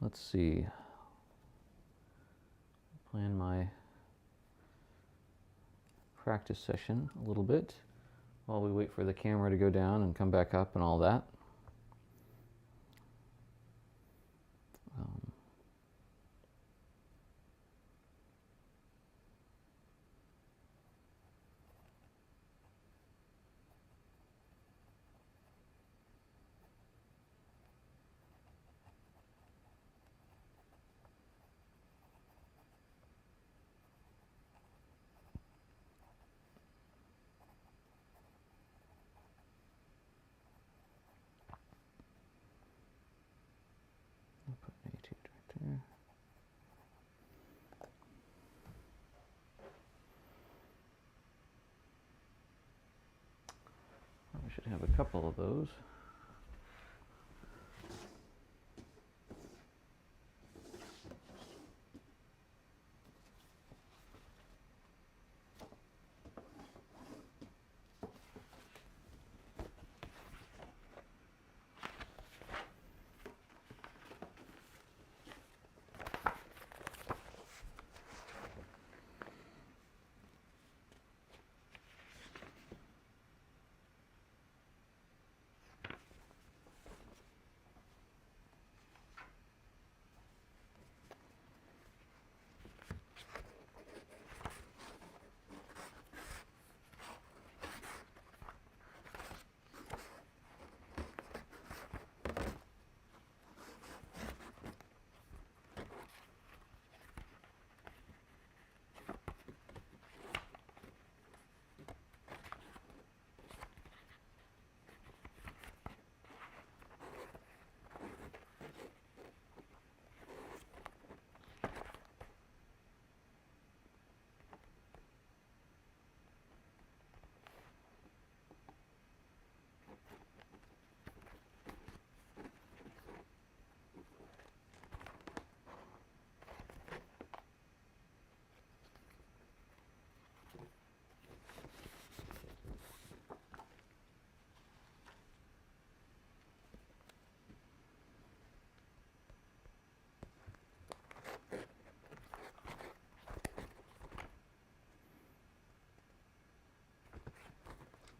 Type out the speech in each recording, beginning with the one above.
let's see. Plan my practice session a little bit while we wait for the camera to go down and come back up and all that. Put an etude right there. I should have a couple of those.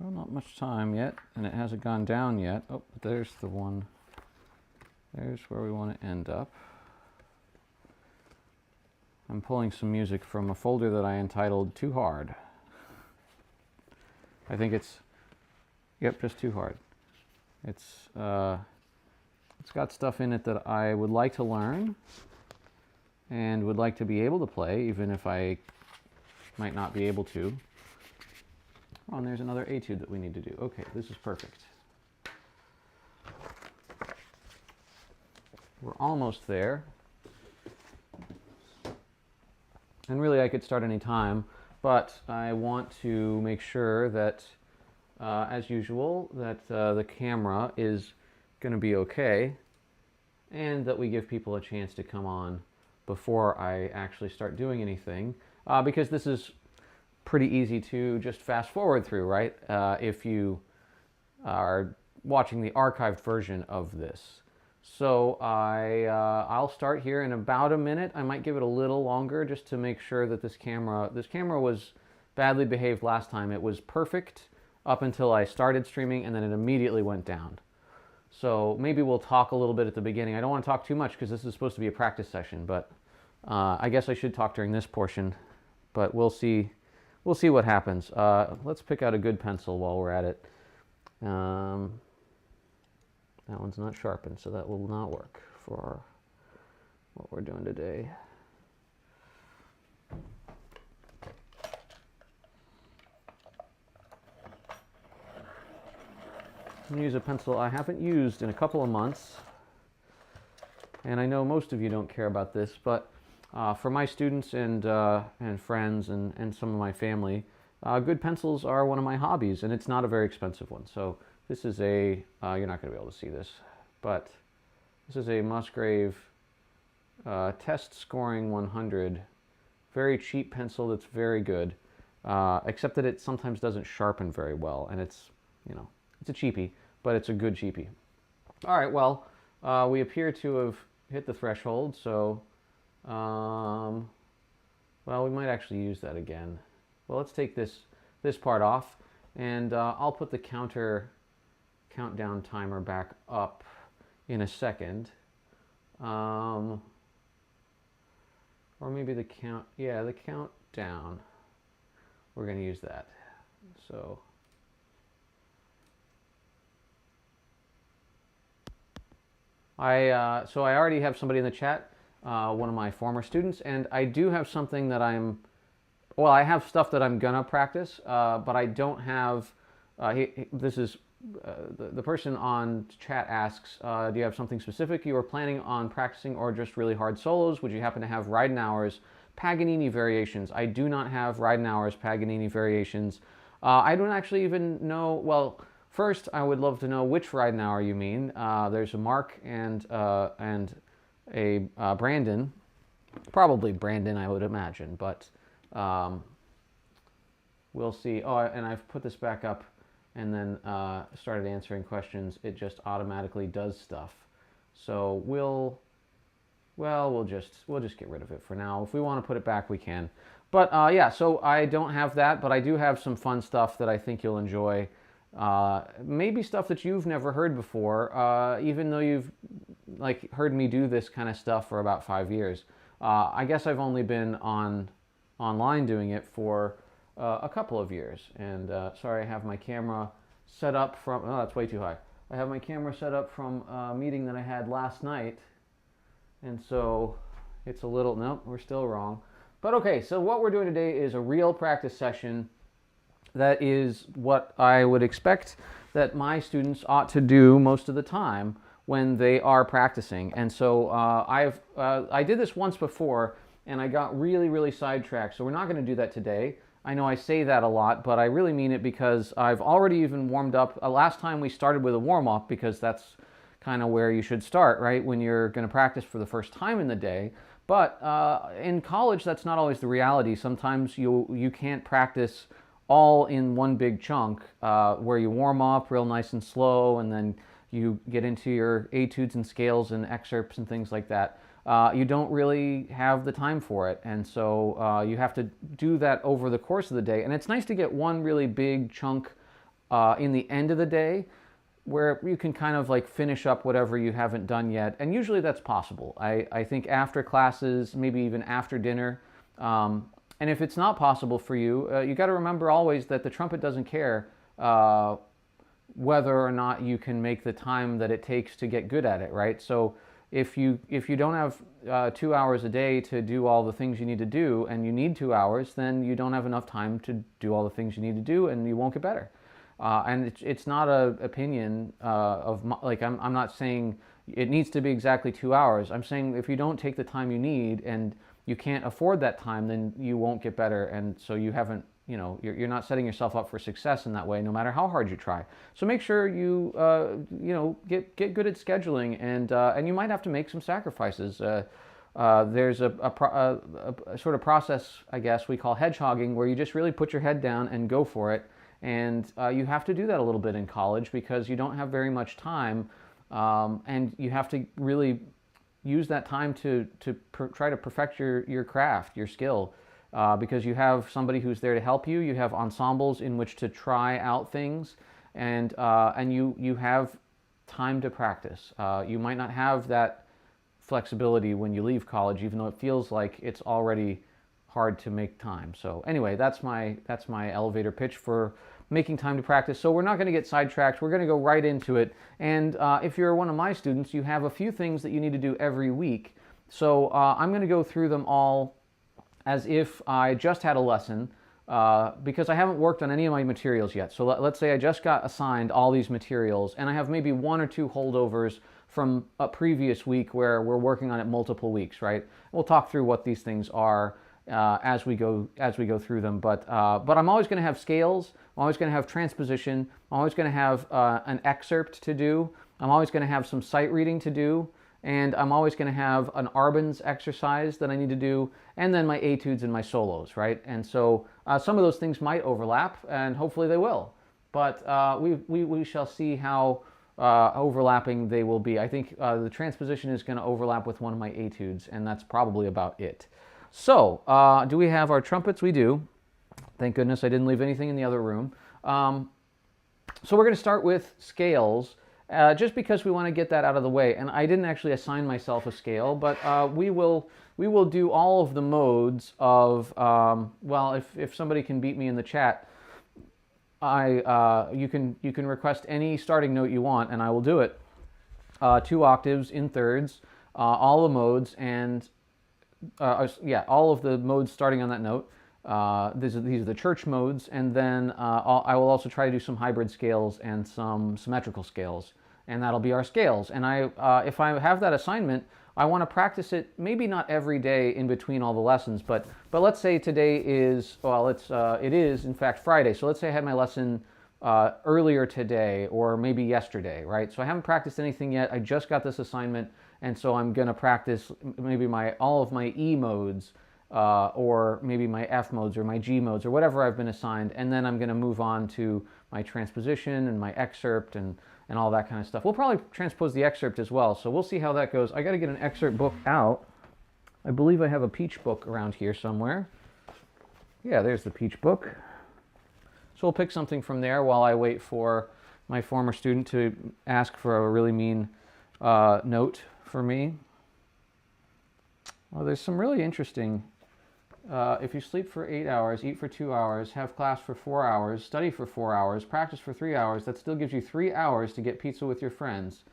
Well, not much time yet, and it hasn't gone down yet. Oh, there's the one. There's where we want to end up. I'm pulling some music from a folder that I entitled Too Hard. I think it's, yep, just Too Hard. It's got stuff in it that I would like to learn and would like to be able to play, even if I might not be able to. Oh, and there's another etude that we need to do. Okay, this is perfect. We're almost there. And really I could start any time, but I want to make sure that, as usual, that the camera is going to be okay, and that we give people a chance to come on before I actually start doing anything, because this is pretty easy to just fast forward through, right? If you are watching the archived version of this. So I'll start here in about a minute. I might give it a little longer just to make sure that this camera was badly behaved last time. It was perfect up until I started streaming, and then it immediately went down. So maybe we'll talk a little bit at the beginning. I don't want to talk too much because this is supposed to be a practice session, but I guess I should talk during this portion, but we'll see. We'll see what happens. Let's pick out a good pencil while we're at it. That one's not sharpened, so that will not work for what we're doing today. I'm going to use a pencil I haven't used in a couple of months. And I know most of you don't care about this, but for my students and friends and some of my family, good pencils are one of my hobbies, and it's not a very expensive one. So this is a, you're not going to be able to see this, but this is a Musgrave Test Scoring 100. Very cheap pencil that's very good, except that it sometimes doesn't sharpen very well, and it's, you know, it's a cheapie, but it's a good cheapie. All right, well, we appear to have hit the threshold, so well, we might actually use that again. Well, let's take this part off, and I'll put the countdown timer back up in a second. Or maybe the countdown. We're going to use that. So I already have somebody in the chat, one of my former students, and I do have something that I have stuff that I'm gonna practice, but I don't have. This is the person on chat asks, do you have something specific you are planning on practicing, or just really hard solos? Would you happen to have Ridenour's Paganini variations? I do not have Ridenour's Paganini variations. I don't actually even know. Well, first, I would love to know which Ridenour you mean. There's a Mark and a Brandon, probably Brandon, I would imagine, but we'll see. Oh, and I've put this back up and then started answering questions. It just automatically does stuff. So we'll just get rid of it for now. If we want to put it back, we can. But yeah, so I don't have that, but I do have some fun stuff that I think you'll enjoy. Maybe stuff that you've never heard before, even though you've heard me do this kind of stuff for about 5 years. I guess I've only been online doing it for a couple of years. And sorry, I have my camera set up from, oh, that's way too high. I have my camera set up from a meeting that I had last night. And so it's a little, nope, we're still wrong. But okay, so what we're doing today is a real practice session. That is what I would expect that my students ought to do most of the time when they are practicing. And so I did this once before, and I got really sidetracked. So we're not going to do that today. I know I say that a lot, but I really mean it because I've already even warmed up. Last time we started with a warm-up, because that's kind of where you should start, right? When you're going to practice for the first time in the day. But in college, that's not always the reality. Sometimes you can't practice all in one big chunk, where you warm up real nice and slow, and then you get into your etudes and scales and excerpts and things like that. You don't really have the time for it, and so you have to do that over the course of the day. And it's nice to get one really big chunk in the end of the day, where you can kind of finish up whatever you haven't done yet. And usually that's possible. I think after classes, maybe even after dinner. And if it's not possible for you, you got to remember always that the trumpet doesn't care whether or not you can make the time that it takes to get good at it, right? So if you don't have 2 hours a day to do all the things you need to do, and you need 2 hours, then you don't have enough time to do all the things you need to do, and you won't get better. And it's not an opinion I'm not saying it needs to be exactly 2 hours. I'm saying if you don't take the time you need and you can't afford that time, then you won't get better. And so you haven't, you're not setting yourself up for success in that way, no matter how hard you try. So make sure you, get good at scheduling, and you might have to make some sacrifices. There's a sort of process, I guess, we call hedgehogging, where you just really put your head down and go for it. And you have to do that a little bit in college because you don't have very much time, and you have to really use that time to try to perfect your craft, your skill, because you have somebody who's there to help you. You have ensembles in which to try out things, and you have time to practice. You might not have that flexibility when you leave college, even though it feels like it's already hard to make time. So anyway, that's my elevator pitch for making time to practice. So we're not going to get sidetracked. We're going to go right into it. And if you're one of my students, you have a few things that you need to do every week. So I'm going to go through them all as if I just had a lesson, because I haven't worked on any of my materials yet. So let's say I just got assigned all these materials, and I have maybe 1 or 2 holdovers from a previous week where we're working on it multiple weeks, right? We'll talk through what these things are as we go through them. But I'm always going to have scales. I'm always going to have transposition. I'm always going to have an excerpt to do. I'm always going to have some sight reading to do. And I'm always going to have an Arbenz exercise that I need to do, and then my etudes and my solos, right? And so some of those things might overlap, and hopefully they will. But we shall see how overlapping they will be. I think the transposition is going to overlap with one of my etudes, and that's probably about it. So, do we have our trumpets? We do. Thank goodness I didn't leave anything in the other room. So we're going to start with scales, just because we want to get that out of the way. And I didn't actually assign myself a scale, but we will do all of the modes of, well, if somebody can beat me in the chat, you can request any starting note you want, and I will do it. 2 octaves in thirds, all the modes, and yeah, all of the modes starting on that note. These are the church modes, and then I will also try to do some hybrid scales and some symmetrical scales, and that'll be our scales. And if I have that assignment, I want to practice it, maybe not every day in between all the lessons, but let's say today is, well, it is in fact Friday. So let's say I had my lesson earlier today, or maybe yesterday, right? So I haven't practiced anything yet. I just got this assignment, and so I'm going to practice maybe all of my E modes, or maybe my F modes or my G modes or whatever I've been assigned, and then I'm going to move on to my transposition and my excerpt and all that kind of stuff. We'll probably transpose the excerpt as well, so we'll see how that goes. I got to get an excerpt book out. I believe I have a Peach book around here somewhere. Yeah, there's the Peach book. So we'll pick something from there while I wait for my former student to ask for a really mean note for me. Well, there's some really interesting. If you sleep for 8 hours, eat for 2 hours, have class for 4 hours, study for 4 hours, practice for 3 hours, that still gives you 3 hours to get pizza with your friends.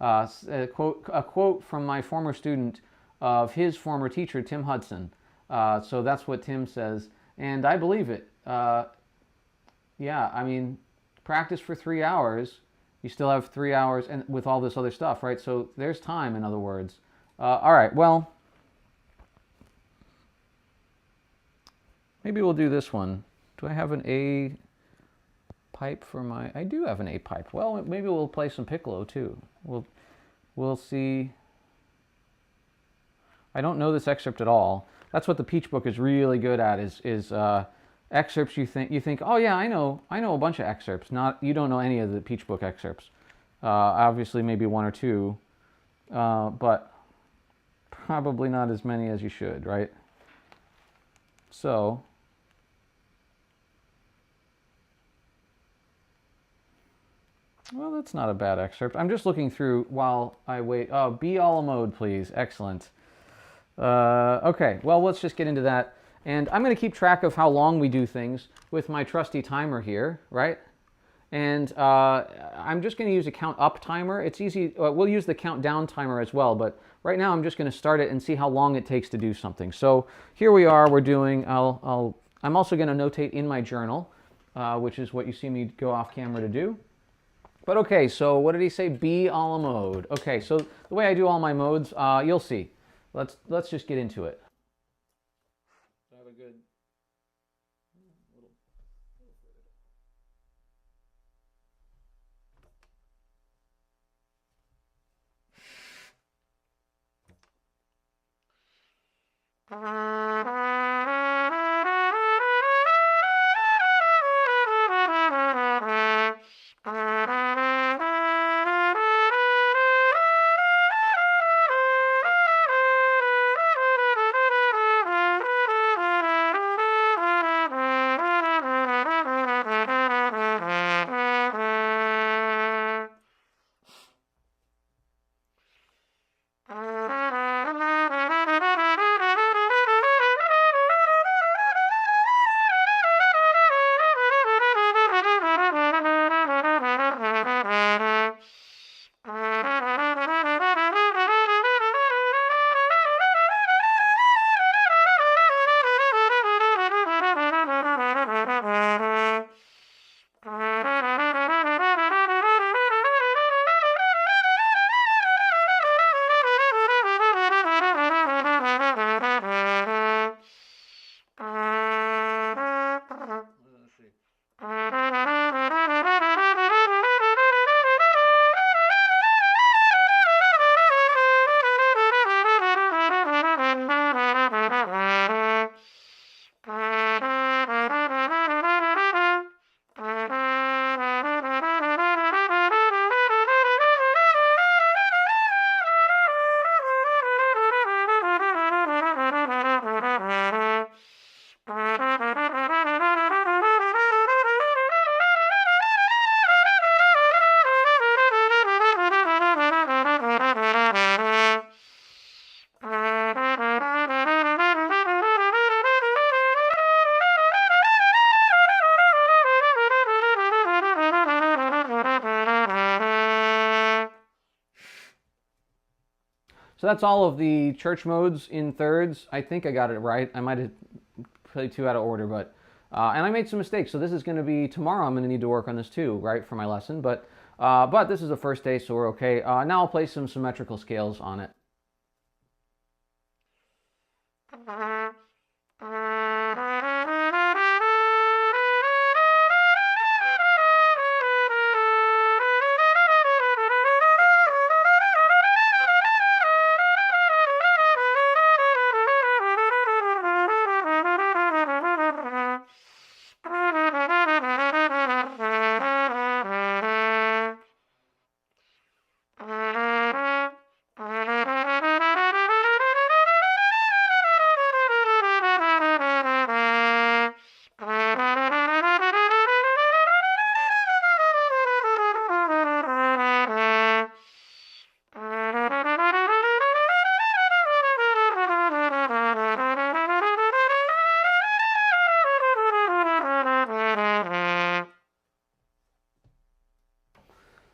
A quote from my former student of his former teacher, Tim Hudson. So that's what Tim says, and I believe it. Yeah, I mean, practice for 3 hours, you still have 3 hours, and with all this other stuff, right? So there's time, in other words. All right, well, maybe we'll do this one. Do I have an A pipe for my... I do have an A pipe. Well, maybe we'll play some piccolo too. We'll see. I don't know this excerpt at all. That's what the Peach book is really good at, is excerpts you think, oh yeah, I know a bunch of excerpts. You don't know any of the Peach book excerpts. Obviously maybe 1 or 2, but probably not as many as you should, right? So, well, that's not a bad excerpt. I'm just looking through while I wait. Oh, be all mode, please. Excellent. Okay, well, let's just get into that. And I'm going to keep track of how long we do things with my trusty timer here, right? And I'm just going to use a count up timer. It's easy. We'll use the count down timer as well, but right now I'm just going to start it and see how long it takes to do something. So here we are. We're doing. I'm also going to notate in my journal, which is what you see me go off camera to do. But okay, so what did he say? Be a la mode. Okay, so the way I do all my modes, you'll see. Let's just get into it. So I have a good little So that's all of the church modes in thirds. I think I got it right. I might have played two out of order, but and I made some mistakes. So this is going to be tomorrow. I'm going to need to work on this too, right, for my lesson. But this is the first day, so we're okay. Now I'll play some symmetrical scales on it.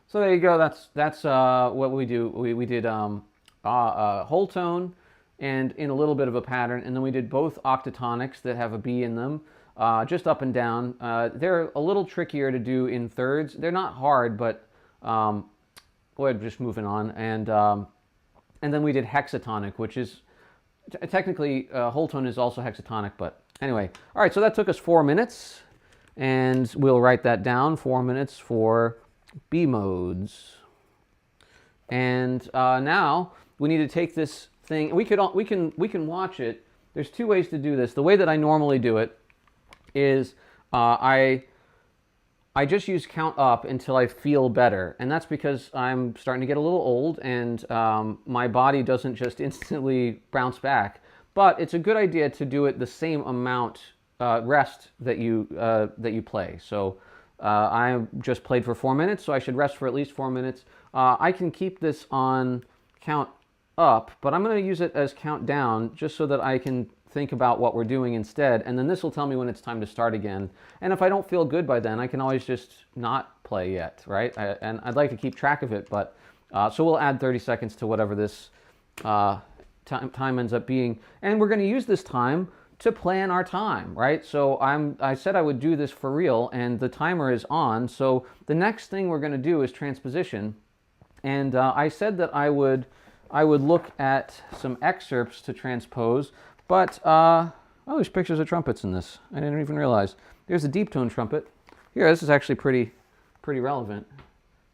So there you go. That's what we do. We did whole tone and in a little bit of a pattern, and then we did both octatonics that have a B in them, just up and down. They're a little trickier to do in thirds. They're not hard, but we're just moving on. And then we did hexatonic, which is technically whole tone is also hexatonic, but anyway. All right, so that took us 4 minutes, and we'll write that down. 4 minutes for B modes. And now we need to take this thing. We can watch it. There's two ways to do this. The way that I normally do it is I just use count up until I feel better, and that's because I'm starting to get a little old, and my body doesn't just instantly bounce back. But it's a good idea to do it the same amount rest that you play. So I just played for 4 minutes, so I should rest for at least 4 minutes. I can keep this on count up, but I'm going to use it as count down just so that I can think about what we're doing instead, and then this will tell me when it's time to start again. And if I don't feel good by then, I can always just not play yet, right? And I'd like to keep track of it, but so we'll add 30 seconds to whatever this time ends up being, and we're going to use this time to plan our time, right? So I said I would do this for real, and the timer is on. So the next thing we're going to do is transposition, and I said that I would look at some excerpts to transpose, but oh, there's pictures of trumpets in this. I didn't even realize. There's a deep tone trumpet. Here, this is actually pretty relevant.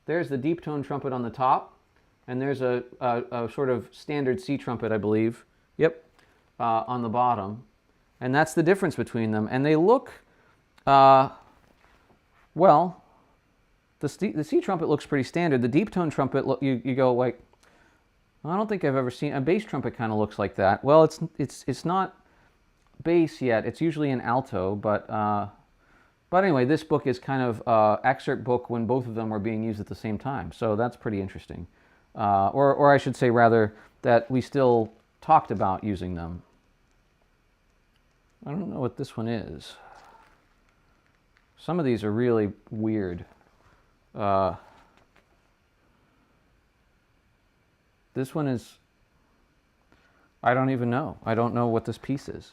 There's the deep tone trumpet on the top, and there's a sort of standard C trumpet, I believe. Yep, on the bottom. And that's the difference between them. And they look, well, the C trumpet looks pretty standard. The deep tone trumpet, you go like, I don't think I've ever seen, a bass trumpet kind of looks like that. Well, it's not bass yet. It's usually an alto, but anyway, this book is kind of excerpt book when both of them were being used at the same time. So that's pretty interesting. Or I should say rather that we still talked about using them. I don't know what this one is. Some of these are really weird. This one is, I don't even know. I don't know what this piece is.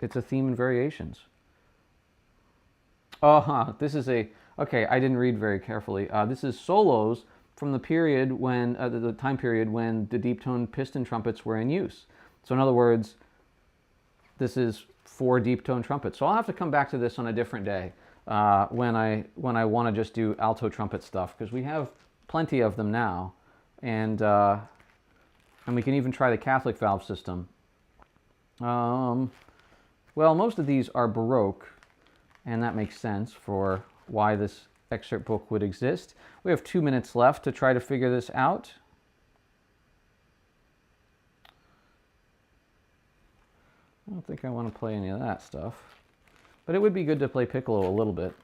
It's a theme and variations. Oh, this is okay, I didn't read very carefully. This is solos from the period when, the time period when the deep tone piston trumpets were in use. So in other words, this is 4 deep tone trumpets. So I'll have to come back to this on a different day when I want to just do alto trumpet stuff, because we have plenty of them now, and we can even try the Catholic valve system. Well, most of these are Baroque, and that makes sense for why this excerpt book would exist. We have 2 minutes left to try to figure this out. I don't think I want to play any of that stuff, but it would be good to play piccolo a little bit.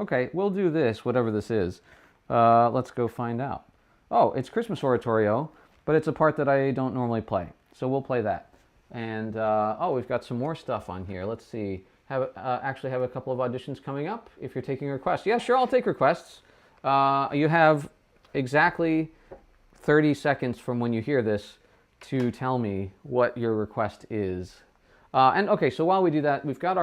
Okay, we'll do this, whatever this is. Let's go find out. Oh, it's Christmas Oratorio, but it's a part that I don't normally play, so we'll play that. And oh, we've got some more stuff on here. Let's see. actually have a couple of auditions coming up if you're taking requests. Yeah, sure, I'll take requests. You have exactly 30 seconds from when you hear this to tell me what your request is. And okay, so while we do that, we've got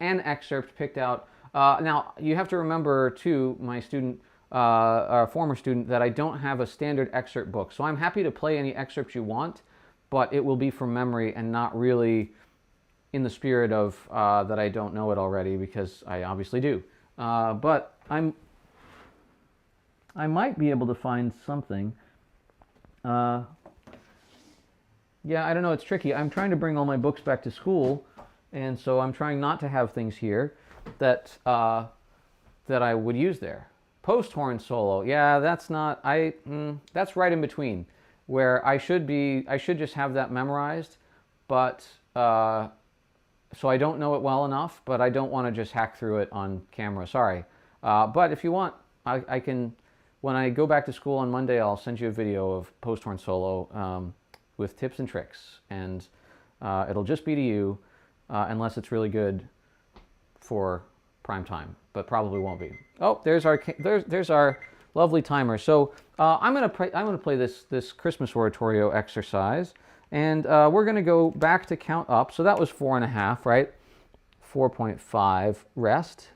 an excerpt picked out. Now, you have to remember, too, my student, former student, that I don't have a standard excerpt book. So I'm happy to play any excerpts you want, but it will be from memory and not really in the spirit of that I don't know it already, because I obviously do. But I might be able to find something. Yeah, I don't know, it's tricky. I'm trying to bring all my books back to school, and so I'm trying not to have things here that that I would use there. Post horn solo, yeah, that's not, that's right in between, where I should just have that memorized, but, so I don't know it well enough, but I don't want to just hack through it on camera, sorry. But if you want, I can, when I go back to school on Monday, I'll send you a video of post horn solo, with tips and tricks, and it'll just be to you, unless it's really good for prime time, but probably won't be. Oh, there's our lovely timer. So I'm gonna play this Christmas oratorio exercise, and we're gonna go back to count up. So that was 4.5, right? 4.5 rest,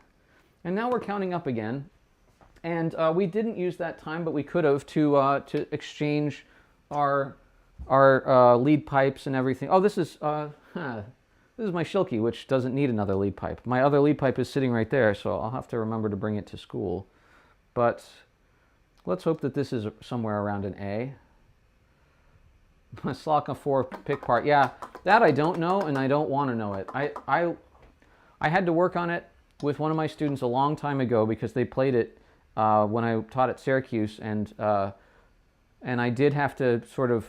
and now we're counting up again. And we didn't use that time, but we could have to exchange our lead pipes and everything. Oh, this is my Shilky, which doesn't need another lead pipe. My other lead pipe is sitting right there, so I'll have to remember to bring it to school. But let's hope that this is somewhere around an A. My Slocka 4 pick part. Yeah, that I don't know, and I don't want to know it. I had to work on it with one of my students a long time ago because they played it when I taught at Syracuse, and I did have to sort of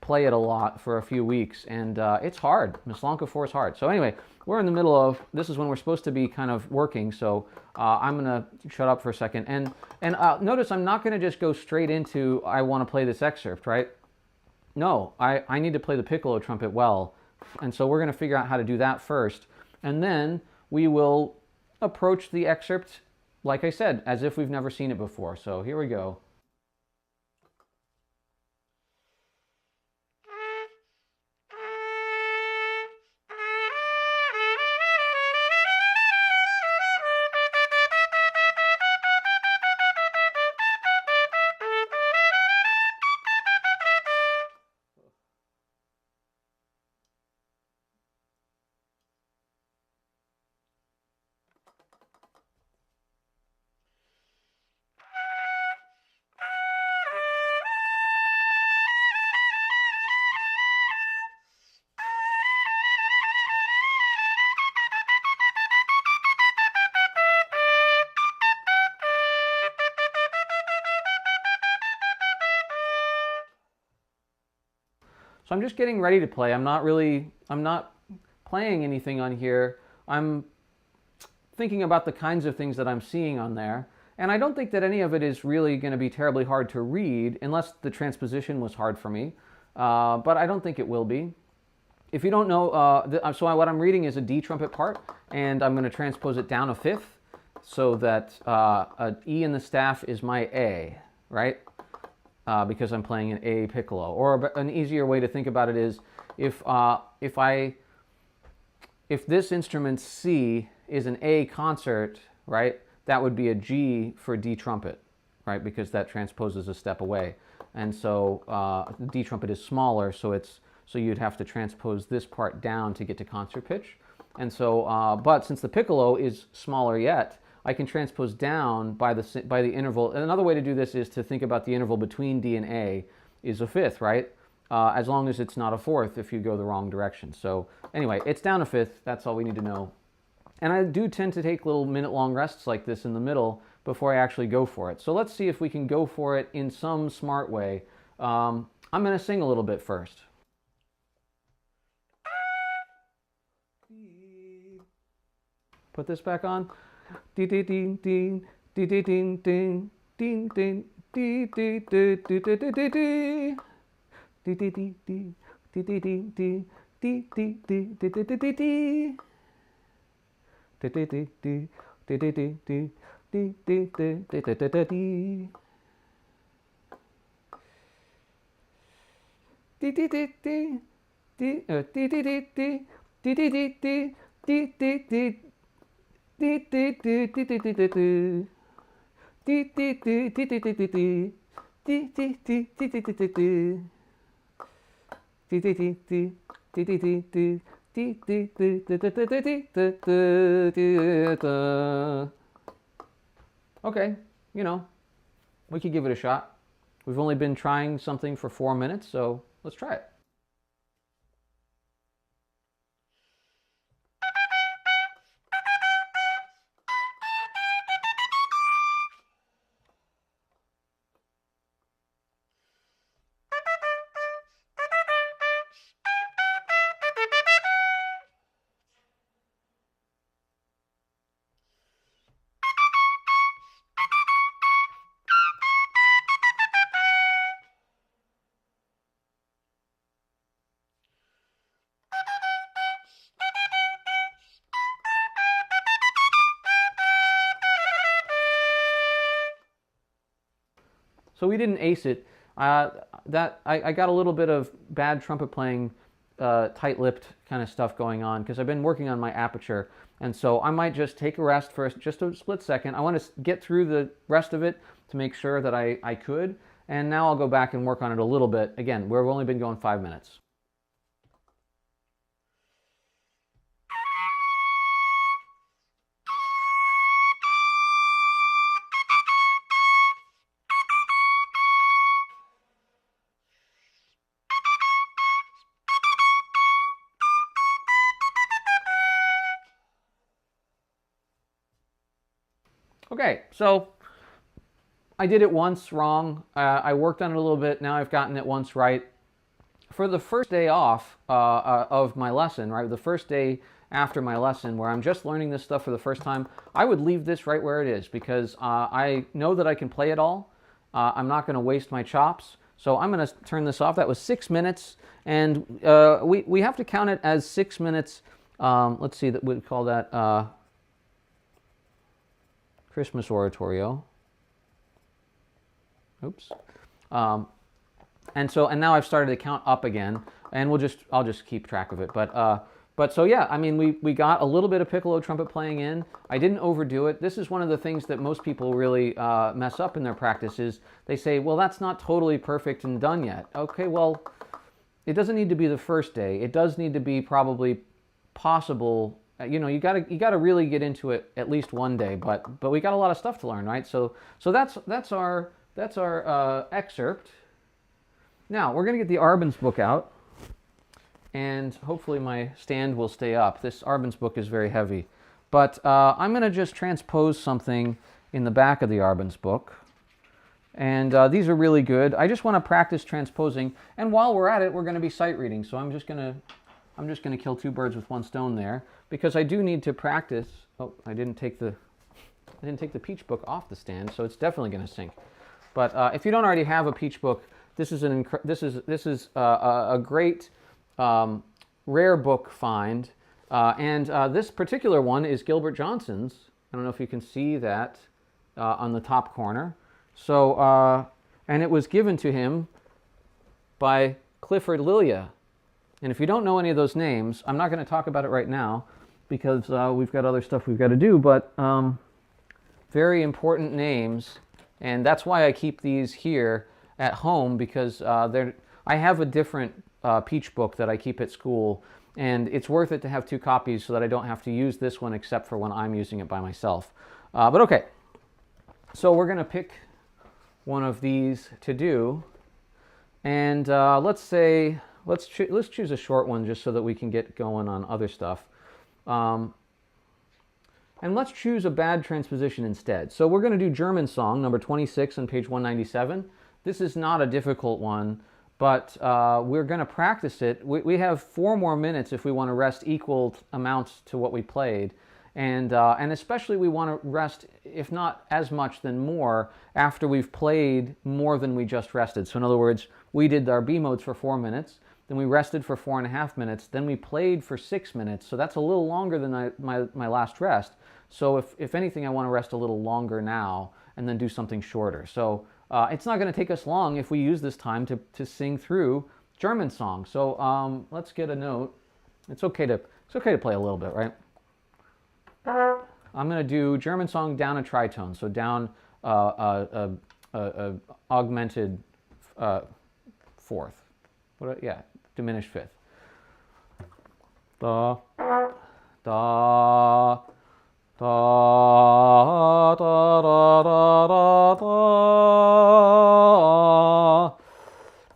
play it a lot for a few weeks, and it's hard. Slonka 4 is hard. So anyway, we're in the middle of, this is when we're supposed to be kind of working, so I'm going to shut up for a second. And notice I'm not going to just go straight into, I want to play this excerpt, right? No, I need to play the piccolo trumpet well, and so we're going to figure out how to do that first, and then we will approach the excerpt, like I said, as if we've never seen it before. So here we go. So I'm just getting ready to play. I'm not playing anything on here. I'm thinking about the kinds of things that I'm seeing on there. And I don't think that any of it is really going to be terribly hard to read, unless the transposition was hard for me. But I don't think it will be. If you don't know, so what I'm reading is a D trumpet part, and I'm going to transpose it down a fifth, so that an E in the staff is my A, right? Because I'm playing an A piccolo. Or an easier way to think about it is, if this instrument C is an A concert, right, that would be a G for D trumpet, right, because that transposes a step away. And so the D trumpet is smaller, so you'd have to transpose this part down to get to concert pitch. And so, but since the piccolo is smaller yet, I can transpose down by the interval. And another way to do this is to think about the interval between D and A is a fifth, right? As long as it's not a fourth if you go the wrong direction. So anyway, it's down a fifth. That's all we need to know. And I do tend to take little minute-long rests like this in the middle before I actually go for it. So let's see if we can go for it in some smart way. I'm going to sing a little bit first. Put this back on. Ding ding ding ding ding ding ding ding ding ding ding ding ding ding ding. Okay, you know, we could give it a shot. We've only been trying something for 4 minutes, so let's try it. So we didn't ace it. I got a little bit of bad trumpet playing, tight-lipped kind of stuff going on because I've been working on my aperture, and so I might just take a rest for just a split second. I want to get through the rest of it to make sure that I could, and now I'll go back and work on it a little bit. Again, we've only been going 5 minutes. Okay, so I did it once wrong. I worked on it a little bit. Now I've gotten it once right. For the first day off of my lesson, right, the first day after my lesson where I'm just learning this stuff for the first time, I would leave this right where it is because I know that I can play it all. I'm not going to waste my chops. So I'm going to turn this off. That was 6 minutes, and we have to count it as 6 minutes. Let's see, that we'd call that Christmas Oratorio. Oops. And now I've started to count up again, and I'll just keep track of it. But so yeah, I mean, we got a little bit of piccolo trumpet playing in. I didn't overdo it. This is one of the things that most people really mess up in their practice is they say, well, that's not totally perfect and done yet. Okay, well, it doesn't need to be the first day. It does need to be probably possible. You know, you gotta really get into it at least one day. But we got a lot of stuff to learn, right? So that's our excerpt. Now we're gonna get the Arbens book out, and hopefully my stand will stay up. This Arbens book is very heavy, but I'm gonna just transpose something in the back of the Arbens book, and these are really good. I just want to practice transposing, and while we're at it, we're going to be sight reading. So I'm just gonna kill two birds with one stone there, because I do need to practice. Oh, I didn't take the Peach book off the stand, so it's definitely going to sink. But if you don't already have a Peach book, this is a great rare book find, and this particular one is Gilbert Johnson's. I don't know if you can see that on the top corner. So and it was given to him by Clifford Lilia. And if you don't know any of those names, I'm not going to talk about it right now because we've got other stuff we've got to do, but very important names, and that's why I keep these here at home, because I have a different Peach book that I keep at school, and it's worth it to have two copies so that I don't have to use this one except for when I'm using it by myself. But okay, so we're going to pick one of these to do, and let's choose a short one just so that we can get going on other stuff. And let's choose a bad transposition instead. So we're going to do German Song, number 26 on page 197. This is not a difficult one, but we're going to practice it. We have 4 more minutes if we want to rest equal amounts to what we played. And especially we want to rest, if not as much, then more, after we've played more than we just rested. So in other words, we did our B modes for 4 minutes. then we rested for 4.5 minutes, then we played for 6 minutes. So that's a little longer than my last rest. So if anything, I want to rest a little longer now and then do something shorter. So it's not going to take us long if we use this time to sing through German songs. So let's get a note. It's okay to play a little bit, right? I'm going to do German song down a tritone, so down augmented fourth. Yeah, diminished fifth. Da, da, da, da, da, da, da,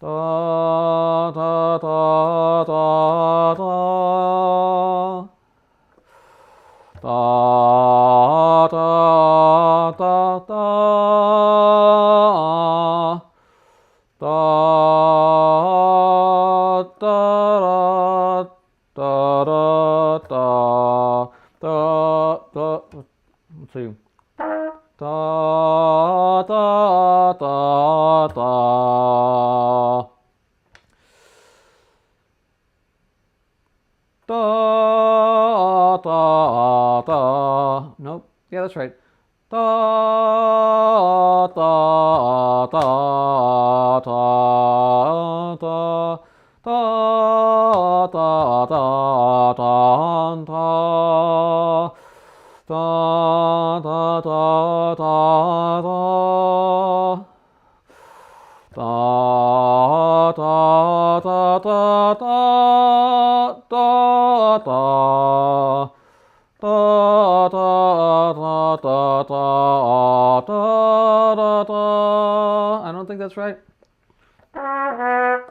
da, da, da, da, da. Da, da, da, da, da, da, da, da, da, da. Let's see. Da, da, da, da. Da, da, da. Nope. Yeah, that's right. Da, da, da, da, da, da, da, da, da, da. Da, da, da, da, da. Da, da, da, da, da, da, da. Da, da, da, da, da, da, da. I don't think that's right. That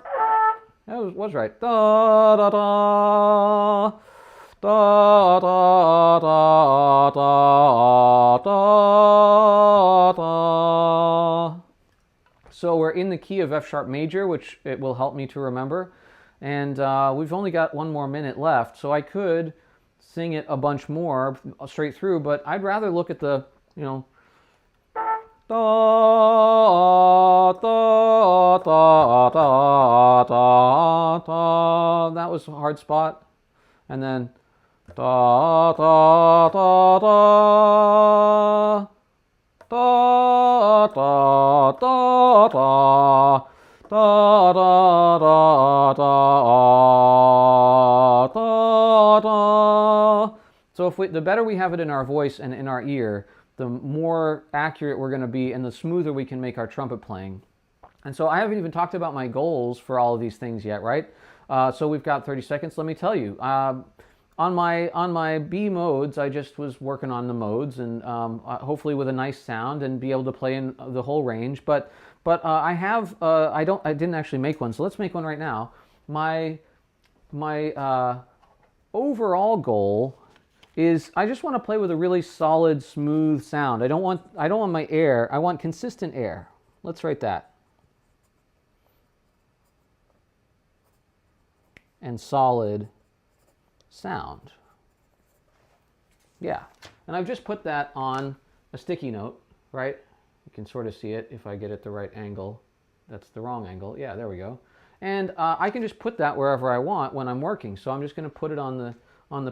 was right. Da, da, da. Da, da, da, da, da, da. So we're in the key of F sharp major, which it will help me to remember. And we've only got 1 more minute left, so I could sing it a bunch more straight through, but I'd rather look at the, da, da, da, da, da, da. That was a hard spot. And then da, da, da, da, da, da, da, da, da, da, da, da. So if the better we have it in our voice and in our ear, the more accurate we're going to be and the smoother we can make our trumpet playing. And so I haven't even talked about my goals for all of these things yet, right? So we've got 30 seconds. Let me tell you. On my B modes, I just was working on the modes and hopefully with a nice sound and be able to play in the whole range. But I didn't actually make one, so let's make one right now. My overall goal is I just want to play with a really solid, smooth sound. I don't want my air. I want consistent air. Let's write that. And solid sound. Yeah. And I've just put that on a sticky note, right? You can sort of see it if I get it the right angle. That's the wrong angle. Yeah, there we go. And I can just put that wherever I want when I'm working. So I'm just going to put it on the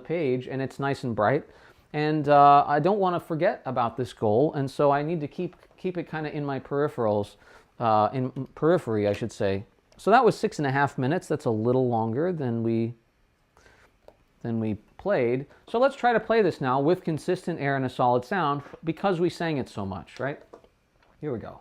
page, and it's nice and bright. And I don't want to forget about this goal, and so I need to keep it kind of in my peripherals, in periphery, I should say. So that was 6.5 minutes. That's a little longer than we played. So let's try to play this now with consistent air and a solid sound because we sang it so much, right? Here we go.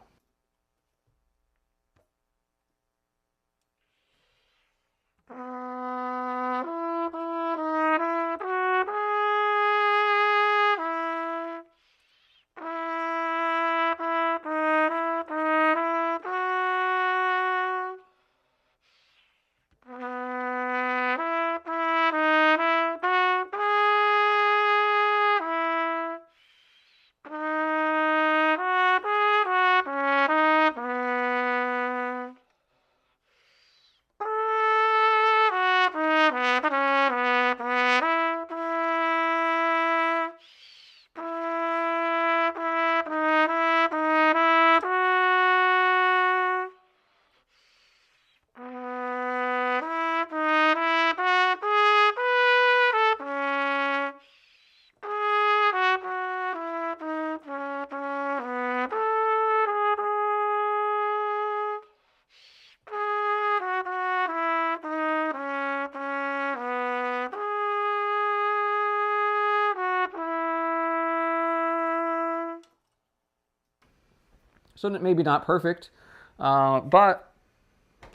So maybe not perfect, but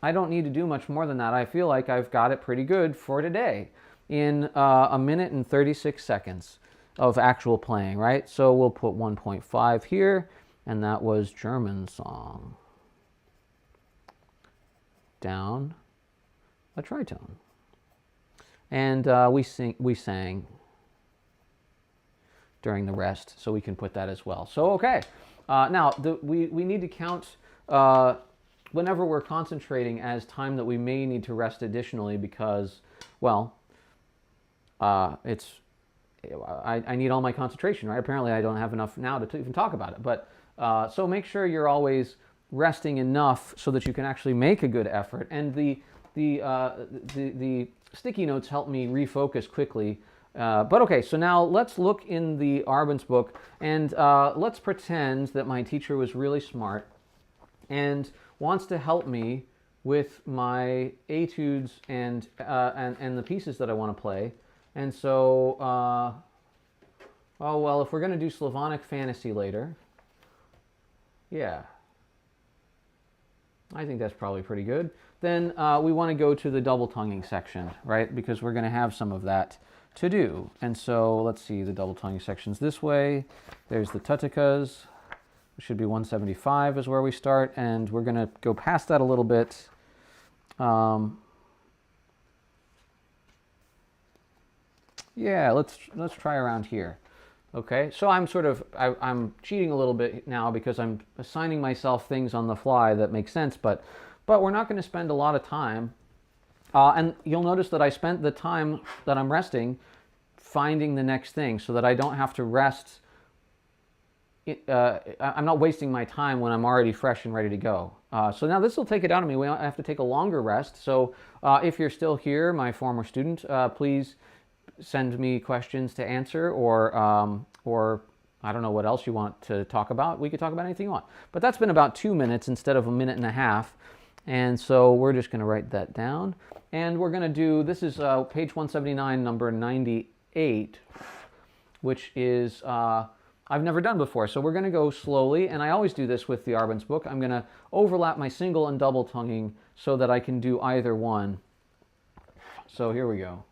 I don't need to do much more than that. I feel like I've got it pretty good for today in a minute and 36 seconds of actual playing, right? So we'll put 1.5 here, and that was German song. Down a tritone. And we sang during the rest, so we can put that as well. So, okay. Now, we need to count whenever we're concentrating as time that we may need to rest additionally because, well, I need all my concentration, right? Apparently I don't have enough now to even talk about it. But so make sure you're always resting enough so that you can actually make a good effort. And the sticky notes help me refocus quickly. But okay, so now let's look in the Arbenz book and let's pretend that my teacher was really smart and wants to help me with my etudes and the pieces that I want to play. And so, oh well, if we're going to do Slavonic Fantasy later, yeah, I think that's probably pretty good. Then we want to go to the double tonguing section, right? Because we're going to have some of that to do. And so let's see, the double tonguing sections this way. There's the tutikas. It should be 175 is where we start, and we're going to go past that a little bit. Yeah, let's try around here. Okay, so I'm I'm cheating a little bit now because I'm assigning myself things on the fly that make sense, but we're not going to spend a lot of time. And you'll notice that I spent the time that I'm resting finding the next thing so that I don't have to rest. I'm not wasting my time when I'm already fresh and ready to go. So now this will take it out of me. I have to take a longer rest. So if you're still here, my former student, please send me questions to answer or I don't know what else you want to talk about. We could talk about anything you want. But that's been about 2 minutes instead of a minute and a half. And so we're just going to write that down. And we're going to do, this is page 179, number 98, which is I've never done before. So we're going to go slowly. And I always do this with the Arbenz book. I'm going to overlap my single and double tonguing so that I can do either one. So here we go.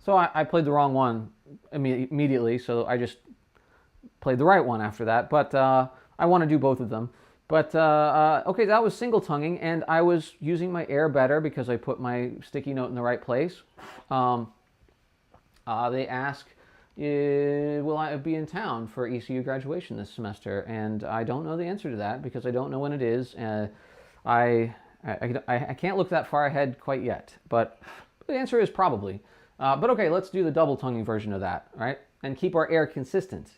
So I played the wrong one immediately, so I just played the right one after that. But I want to do both of them. But okay, that was single tonguing, and I was using my air better because I put my sticky note in the right place. They ask, will I be in town for ECU graduation this semester? And I don't know the answer to that because I don't know when it is. I can't look that far ahead quite yet, but the answer is probably. But okay, let's do the double tonguing version of that, right? And keep our air consistent.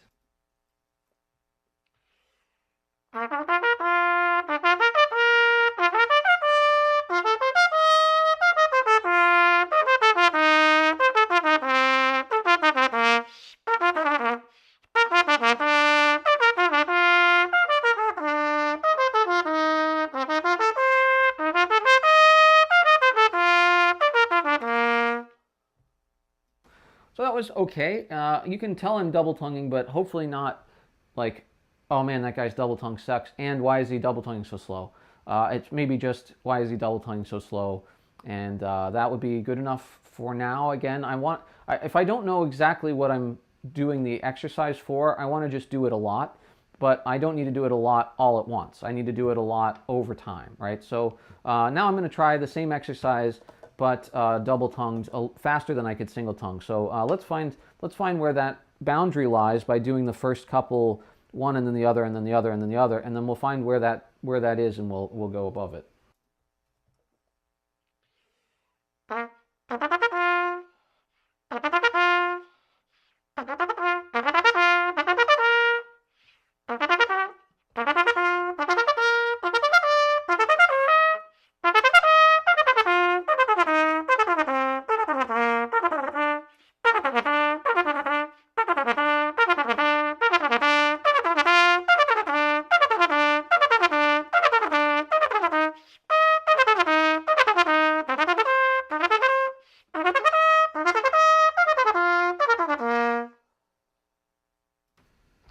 So that was okay. You can tell I'm double tonguing, but hopefully not like, oh man, that guy's double tongue sucks, and why is he double tonguing so slow? It's maybe just, why is he double tonguing so slow? And that would be good enough for now. Again, if I don't know exactly what I'm doing the exercise for, I want to just do it a lot. but I don't need to do it a lot all at once. I need to do it a lot over time, right? So now I'm going to try the same exercise, but double-tongued faster than I could single-tongue. So let's find where that boundary lies by doing the first couple, one and then the other and then the other and then the other, and then we'll find where that is, and we'll go above it.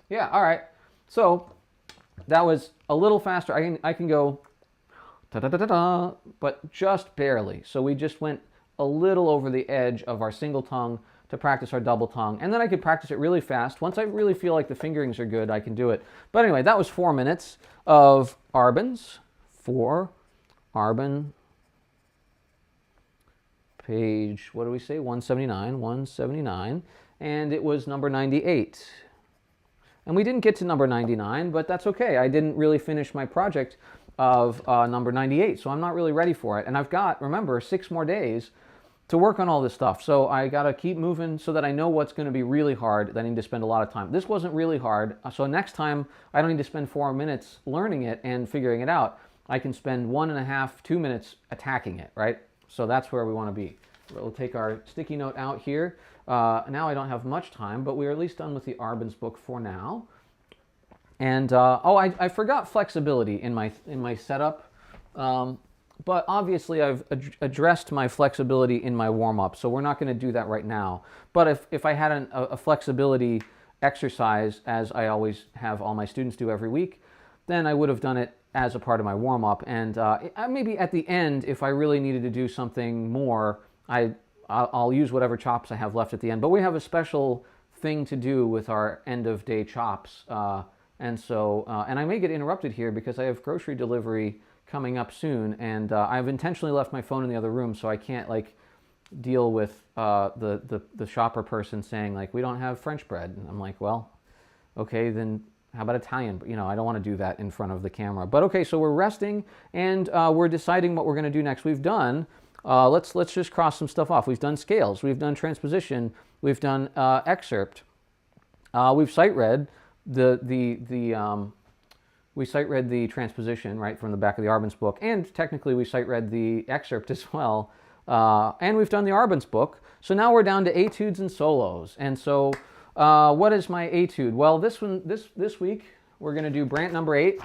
Yeah, all right. So that was a little faster. I can go da-da-da-da-da, but just barely. So we just went a little over the edge of our single tongue to practice our double tongue. And then I could practice it really fast. Once I really feel like the fingerings are good, I can do it. But anyway, that was 4 minutes of Arbans. 4, Arban, page, what do we say? 179, 179. And it was number 98. And we didn't get to number 99, but that's okay. I didn't really finish my project of number 98, so I'm not really ready for it. And I've got, remember, 6 more days to work on all this stuff. So I got to keep moving so that I know what's going to be really hard, that I need to spend a lot of time. This wasn't really hard, so next time I don't need to spend 4 minutes learning it and figuring it out. I can spend 1.5, 2 minutes attacking it, right? So that's where we want to be. We'll take our sticky note out here. Now I don't have much time, but we're at least done with the Arbans book for now. And I forgot flexibility in my setup, but obviously I've addressed my flexibility in my warm-up, so we're not going to do that right now. But if I had a flexibility exercise, as I always have all my students do every week, then I would have done it as a part of my warm-up. And maybe at the end, if I really needed to do something more, I'll use whatever chops I have left at the end. But we have a special thing to do with our end-of-day chops. And I may get interrupted here because I have grocery delivery coming up soon. And I've intentionally left my phone in the other room so I can't, like, deal with the shopper person saying, like, we don't have French bread. And I'm like, well, okay, then how about Italian? You know, I don't want to do that in front of the camera. But okay, so we're resting and we're deciding what we're going to do next. We've done... let's just cross some stuff off. We've done scales. We've done transposition. We've done excerpt. We've sight read we sight read the transposition right from the back of the Arbans book, and technically we sight read the excerpt as well. And we've done the Arbans book. So now we're down to etudes and solos. And so what is my etude? Well, this week we're going to do Brant number 8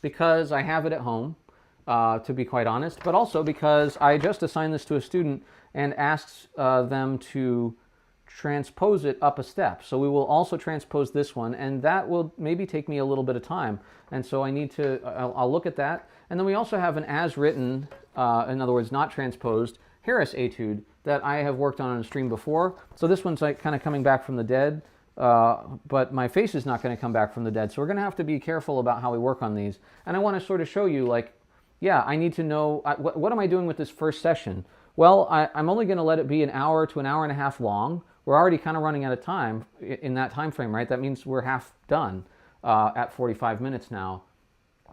because I have it at home. To be quite honest, but also because I just assigned this to a student and asked them to transpose it up a step. So we will also transpose this one, and that will maybe take me a little bit of time. And so I need to, I'll look at that. And then we also have an as written, in other words, not transposed, Harris etude that I have worked on a stream before. So this one's like kind of coming back from the dead, but my face is not going to come back from the dead. So we're going to have to be careful about how we work on these. And I want to sort of show you, like, yeah, I need to know, what am I doing with this first session? Well, I'm only going to let it be an hour to an hour and a half long. We're already kind of running out of time in that time frame, right? That means we're half done at 45 minutes now.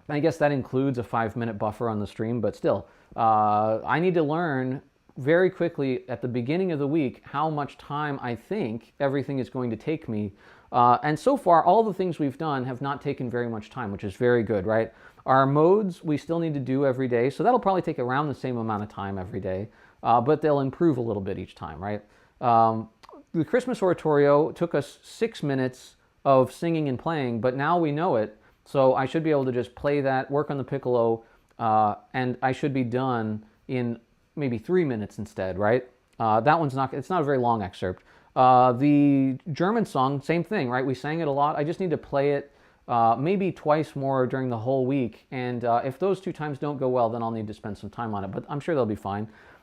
I guess that includes a 5-minute buffer on the stream, but still, I need to learn very quickly at the beginning of the week how much time I think everything is going to take me. And so far, all the things we've done have not taken very much time, which is very good, right? Our modes we still need to do every day, so that'll probably take around the same amount of time every day, but they'll improve a little bit each time, right? The Christmas Oratorio took us 6 minutes of singing and playing, but now we know it, so I should be able to just play that, work on the piccolo, and I should be done in maybe 3 minutes instead, right? That one's not, it's not a very long excerpt. The German song, same thing, right? We sang it a lot. I just need to play it maybe twice more during the whole week. And if those 2 times don't go well, then I'll need to spend some time on it. But I'm sure they'll be fine.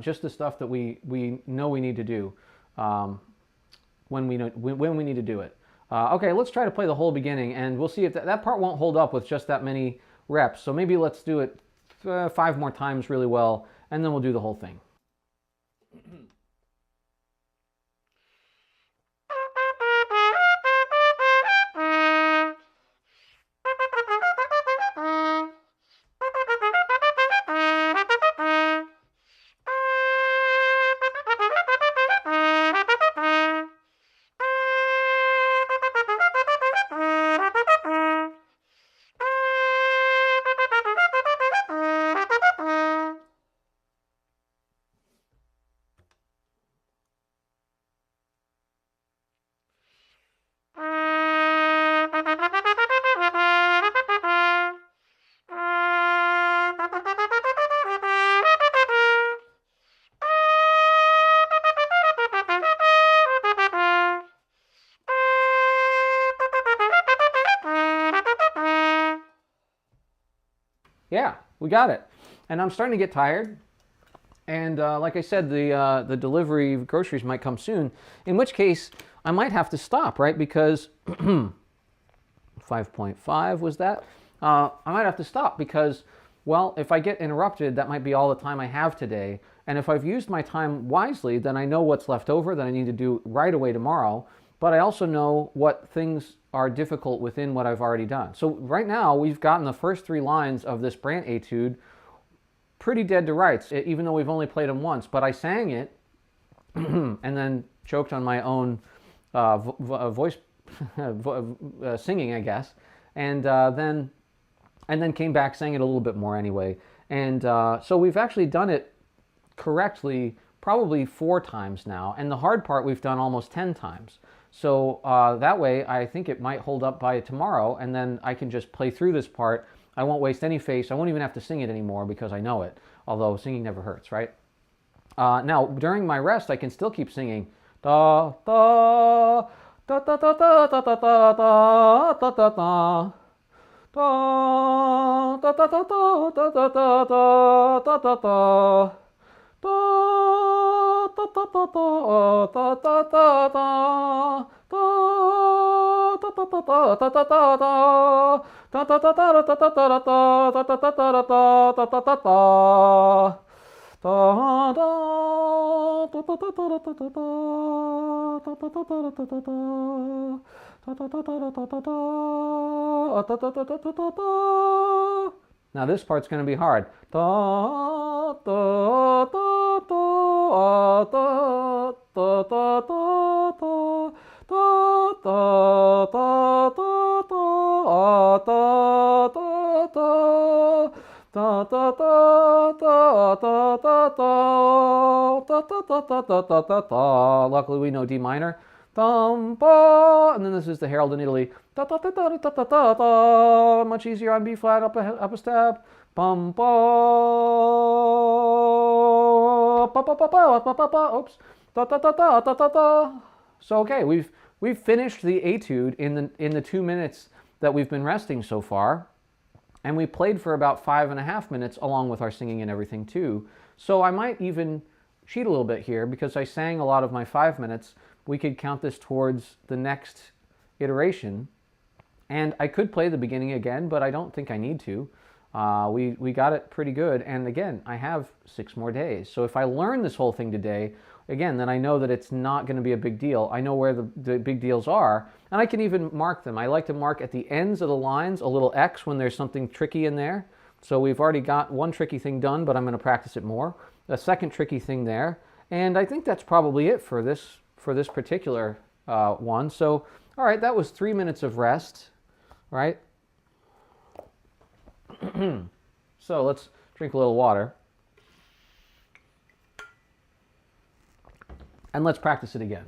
just the stuff that we know we need to do when we need to do it. Okay, let's try to play the whole beginning, and we'll see if that part won't hold up with just that many reps. So maybe let's do it 5 more times really well, and then we'll do the whole thing. Yeah, we got it. And I'm starting to get tired. And like I said, the delivery of groceries might come soon, in which case I might have to stop, right? Because 5.5 was that? I might have to stop because, well, if I get interrupted, that might be all the time I have today. And if I've used my time wisely, then I know what's left over that I need to do right away tomorrow. But I also know what things are difficult within what I've already done. So right now, we've gotten the first 3 lines of this Brant etude pretty dead to rights, even though we've only played them once. But I sang it and then choked on my own voice singing, I guess, and then came back, sang it a little bit more anyway. And so we've actually done it correctly probably 4 times now, and the hard part we've done almost 10 times. So that way I think it might hold up by tomorrow, and then I can just play through this part. I won't waste any face. I won't even have to sing it anymore because I know it, although singing never hurts, right? Now, during my rest, I can still keep singing. Da, da, da, da, da, da, da, da, da, da, da, da, da. Da, da, da, da, da, da, da, da, da, da, da. Now this part's going to be hard. Da, da, da, da, da, da, da, da, da. Da, da, da, da, da, da, da, da. Da, da, da, da, da, da, da, da, da, da, da, da, da, da. Luckily we know D minor. Dum, ba, and then this is the Herald in Italy. Da, da, da, da, da, da, da, da. Much easier on B flat, up a step. Bum, ba, ba, ba, ba, ba, ba, ba, ba. Oops. Da, da, da, da, da, da, da. So okay, we've finished the etude in the 2 minutes that we've been resting so far, and we played for about 5.5 minutes along with our singing and everything too. So I might even cheat a little bit here because I sang a lot of my 5 minutes. We could count this towards the next iteration, and I could play the beginning again, but I don't think I need to. We got it pretty good, and again, I have 6 more days. So if I learn this whole thing today, again, then I know that it's not going to be a big deal. I know where the big deals are, and I can even mark them. I like to mark at the ends of the lines a little X when there's something tricky in there. So we've already got one tricky thing done, but I'm going to practice it more. A second tricky thing there, and I think that's probably it for this particular one. So, all right, that was 3 minutes of rest, right? So let's drink a little water. And let's practice it again.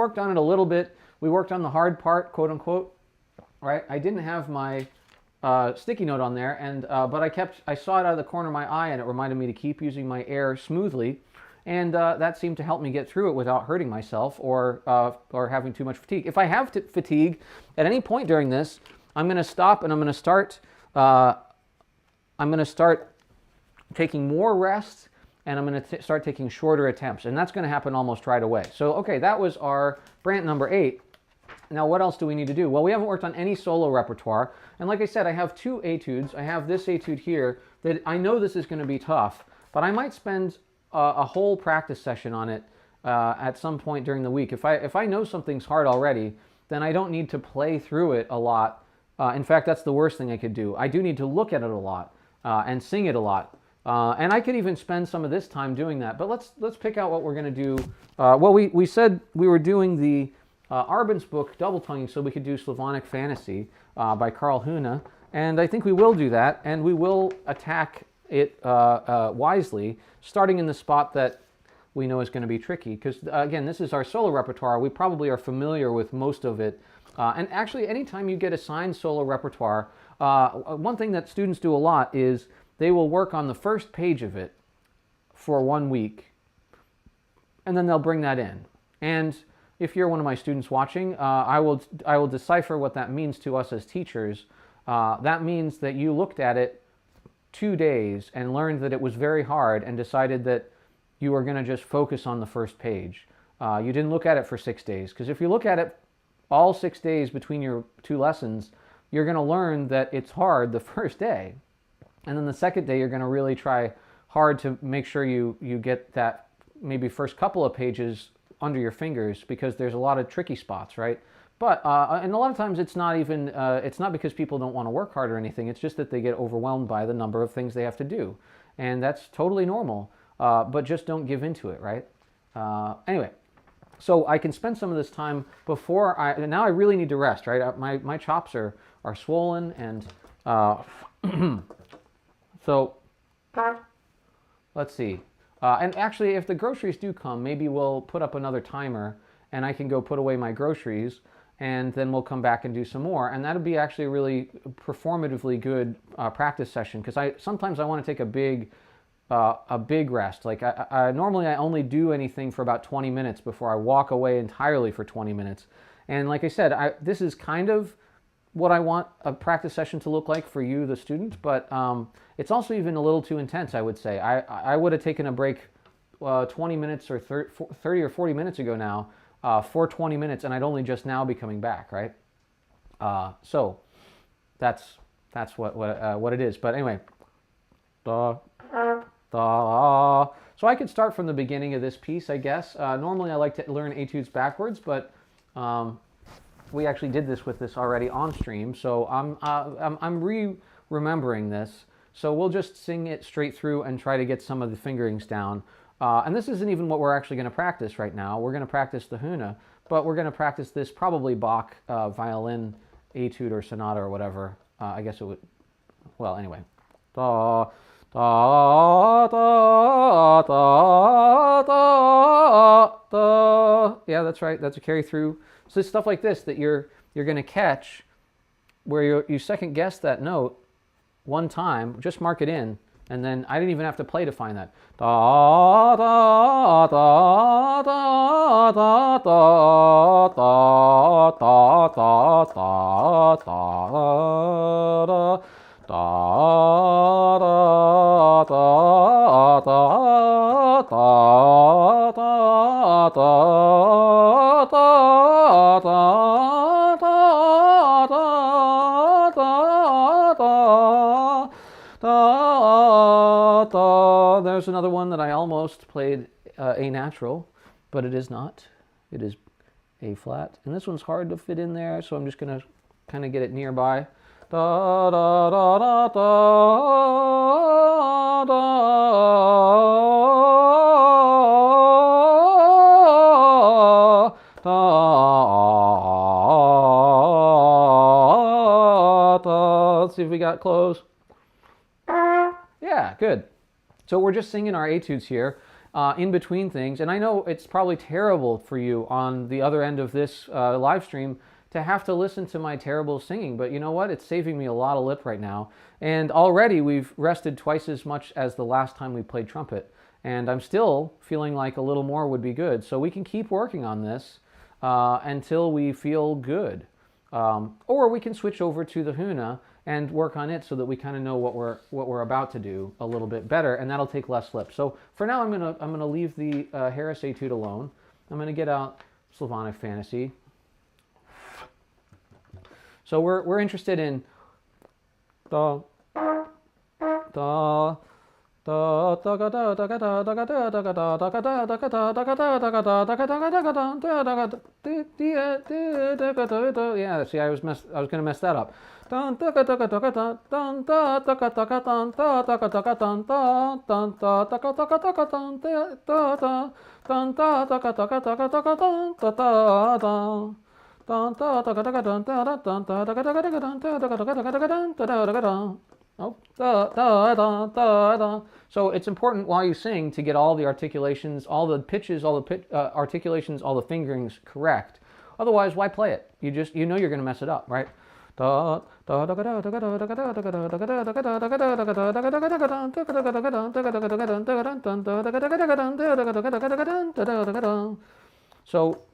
worked on it a little bit. We worked on the hard part, quote unquote, right? I didn't have my sticky note on there, and but I saw it out of the corner of my eye, and it reminded me to keep using my air smoothly, and that seemed to help me get through it without hurting myself or having too much fatigue. If I have fatigue at any point during this, I'm going to stop and I'm going to start. I'm going to start taking more rest, and I'm going to start taking shorter attempts, and that's going to happen almost right away. So, okay, that was our Brandt number 8. Now, what else do we need to do? Well, we haven't worked on any solo repertoire, and like I said, I have 2 etudes. I have this etude here that I know this is going to be tough, but I might spend a whole practice session on it at some point during the week. If I know something's hard already, then I don't need to play through it a lot. In fact, that's the worst thing I could do. I do need to look at it a lot and sing it a lot. And I could even spend some of this time doing that. But let's pick out what we're going to do. Well, we said we were doing the Arbin's book, Double Tonguing, so we could do Slavonic Fantasy by Karl Hune. And I think we will do that, and we will attack it wisely, starting in the spot that we know is going to be tricky. Because, again, this is our solo repertoire. We probably are familiar with most of it. And actually, anytime you get assigned solo repertoire, one thing that students do a lot is they will work on the first page of it for 1 week, and then they'll bring that in. And if you're one of my students watching, I will decipher what that means to us as teachers. That means that you looked at it 2 days and learned that it was very hard and decided that you were going to just focus on the first page. You didn't look at it for 6 days, because if you look at it all 6 days between your 2 lessons, you're going to learn that it's hard the first day. And then the second day, you're going to really try hard to make sure you get that maybe first couple of pages under your fingers, because there's a lot of tricky spots, right? But, and a lot of times it's not even, it's not because people don't want to work hard or anything. It's just that they get overwhelmed by the number of things they have to do. And that's totally normal, but just don't give into it, right? Anyway, so I can spend some of this time before now I really need to rest, right? My chops are swollen, and so let's see. And actually, if the groceries do come, maybe we'll put up another timer, and I can go put away my groceries, and then we'll come back and do some more. And that'll be actually a really performatively good practice session, because sometimes I want to take a big rest. Like normally I only do anything for about 20 minutes before I walk away entirely for 20 minutes. And like I said, this is kind of what I want a practice session to look like for you, the student, but it's also even a little too intense, I would say. I would have taken a break 20 minutes or 30 or 40 minutes ago now for 20 minutes, and I'd only just now be coming back, right? So that's what it is. But anyway, so I could start from the beginning of this piece, I guess. Normally I like to learn etudes backwards, but we actually did this with this already on stream, so I'm remembering this. So we'll just sing it straight through and try to get some of the fingerings down. And this isn't even what we're actually going to practice right now. We're going to practice the Hune, but we're going to practice this probably Bach violin etude or sonata or whatever. I guess it would. Well, anyway. Da, da, da, da, da, da. Yeah, that's right. That's a carry through. So it's stuff like this that you're going to catch, where you second guess that note one time, just mark it in, and then I didn't even have to play to find that. Da da da da da da da da da da da da There's another one that I almost played A natural, but it is not. It is A flat. And this one's hard to fit in there, so I'm just going to kind of get it nearby. Da da da da da da. Let's see if we got close. Yeah, good. So we're just singing our etudes here, in between things. And I know it's probably terrible for you on the other end of this live stream to have to listen to my terrible singing, but you know what? It's saving me a lot of lip right now. And already we've rested twice as much as the last time we played trumpet. And I'm still feeling like a little more would be good. So we can keep working on this until we feel good. Or we can switch over to the Huna and work on it so that we kind of know what we're about to do a little bit better, and that'll take less lip. So for now, I'm gonna leave the Harris Etude alone. I'm gonna get out Slavonic Fantasy. So we're interested in da da. Yeah, see, I was gonna mess that up. So it's important while you sing to get all the articulations, all the pitches, all the articulations, all the fingerings correct. Otherwise, why play it? You know you're going to mess it up, right? So,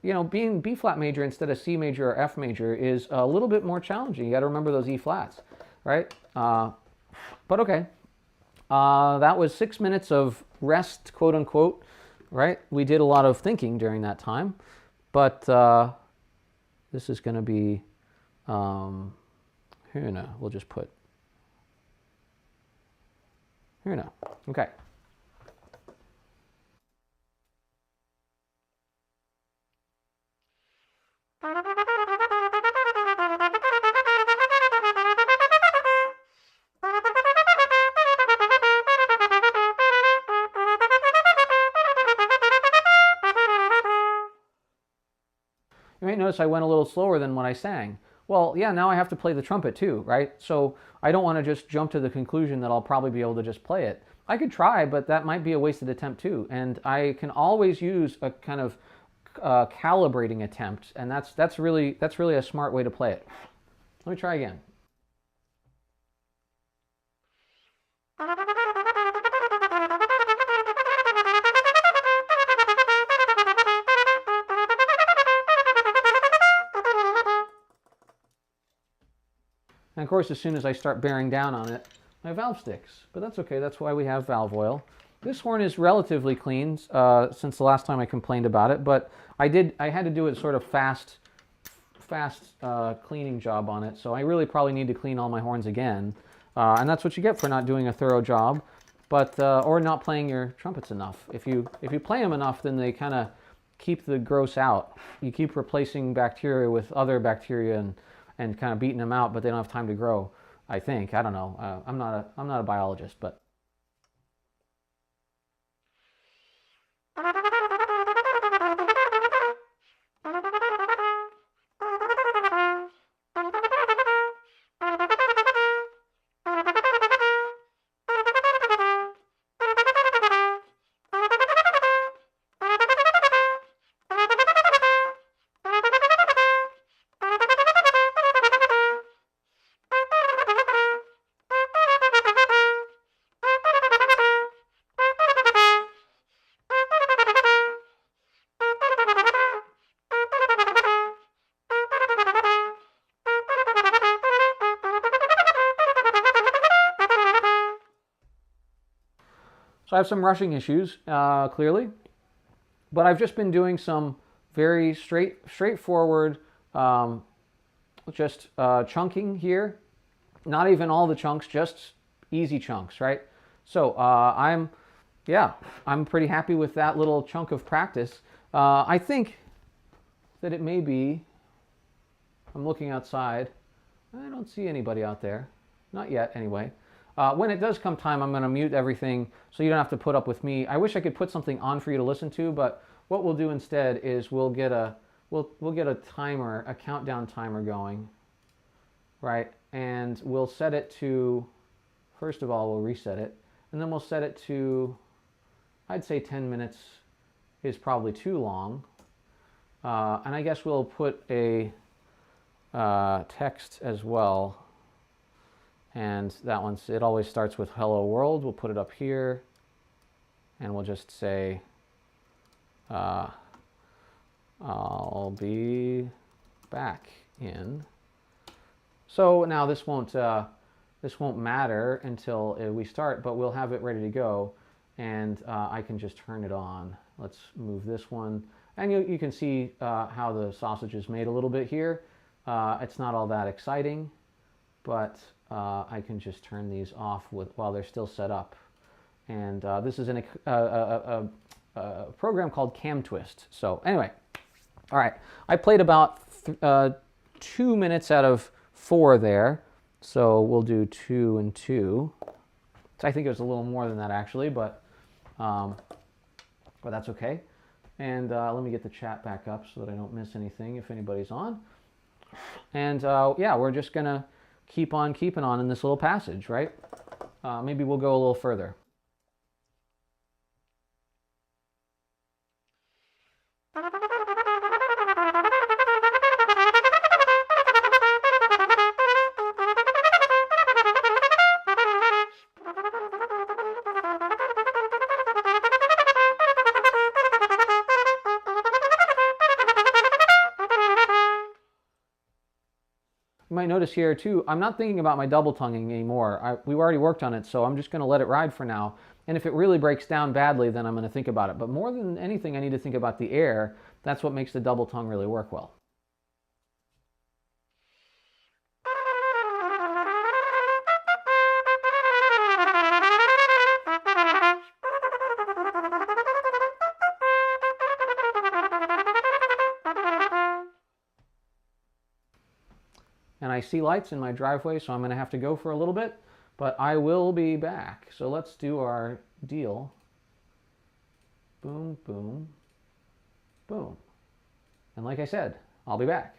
you know, being B flat major instead of C major or F major is a little bit more challenging. You got to remember those E flats, right? But okay, that was 6 minutes of rest, quote unquote, right? We did a lot of thinking during that time, but this is going to be, Huna, we'll just put Huna, okay. You might notice I went a little slower than when I sang. Well, yeah, now I have to play the trumpet too, right? So I don't want to just jump to the conclusion that I'll probably be able to just play it. I could try, but that might be a wasted attempt too. And I can always use a kind of calibrating attempt, and that's really a smart way to play it. Let me try again. And of course, as soon as I start bearing down on it, my valve sticks. But that's okay, that's why we have valve oil. This horn is relatively clean since the last time I complained about it, but I had to do a sort of fast cleaning job on it, so I really probably need to clean all my horns again. And that's what you get for not doing a thorough job, but or not playing your trumpets enough. If you play them enough, then they kind of keep the gross out. You keep replacing bacteria with other bacteria and kind of beating them out, but they don't have time to grow. I think, I don't know. I'm not a biologist, but. So I have some rushing issues, clearly, but I've just been doing some very straightforward, just chunking here. Not even all the chunks, just easy chunks, right? So I'm pretty happy with that little chunk of practice. I think that it may be, I'm looking outside, I don't see anybody out there, not yet anyway. When it does come time, I'm going to mute everything so you don't have to put up with me. I wish I could put something on for you to listen to, but what we'll do instead is we'll get a timer, a countdown timer going, right? And we'll set it to, first of all, we'll reset it, and then we'll set it to I'd say 10 minutes is probably too long. And I guess we'll put a text as well. And that one's, it always starts with hello world. We'll put it up here. And we'll just say, I'll be back in. So now this won't matter until we start, but we'll have it ready to go. And I can just turn it on. Let's move this one. And you can see how the sausage is made a little bit here. It's not all that exciting, but I can just turn these off while they're still set up. And this is a program called Cam Twist. So anyway, all right. I played about 2 minutes out of 4 there. So we'll do 2 and 2. So I think it was a little more than that actually, but that's okay. And let me get the chat back up so that I don't miss anything if anybody's on. And yeah, we're just going to keep on keeping on in this little passage, right? Maybe we'll go a little further. You might notice here too, I'm not thinking about my double tonguing anymore. We already worked on it, so I'm just going to let it ride for now. And if it really breaks down badly, then I'm going to think about it. But more than anything, I need to think about the air. That's what makes the double tongue really work well. And I see lights in my driveway, so I'm going to have to go for a little bit, but I will be back. So let's do our deal. Boom, boom, boom. And like I said, I'll be back.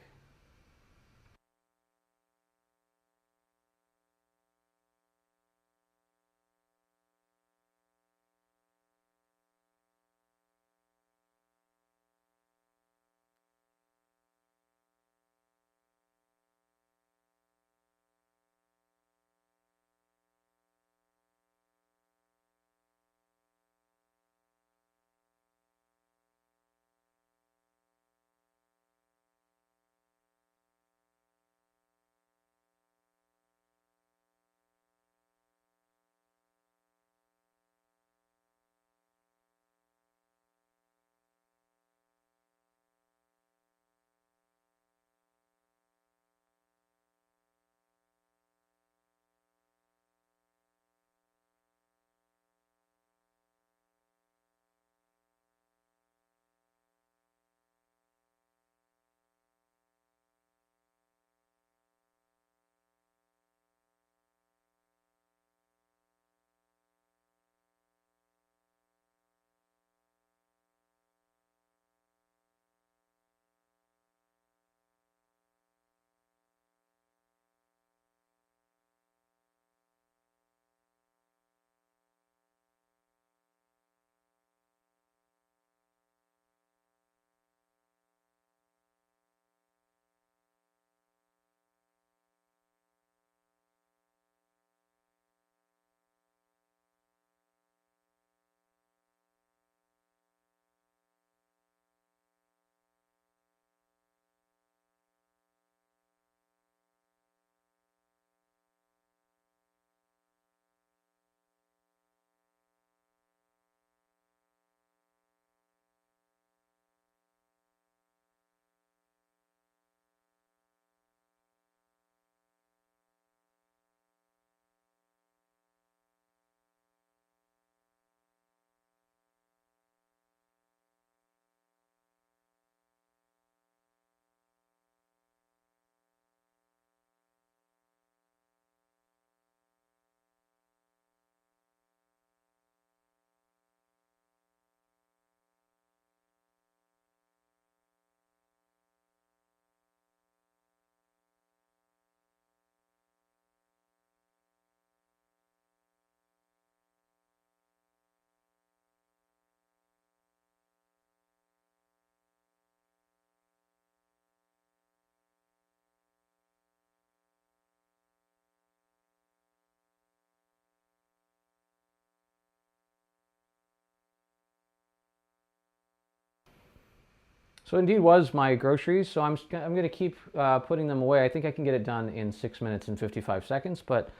So indeed was my groceries, so I'm going to keep putting them away. I think I can get it done in 6 minutes and 55 seconds, but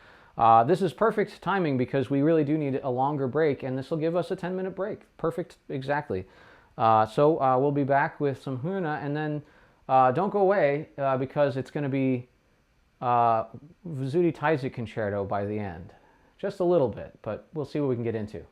this is perfect timing because we really do need a longer break, and this will give us a 10-minute break. Perfect, exactly. So we'll be back with some Huna, and then don't go away because it's going to be Vizzuti Taizé Concerto by the end. Just a little bit, but we'll see what we can get into.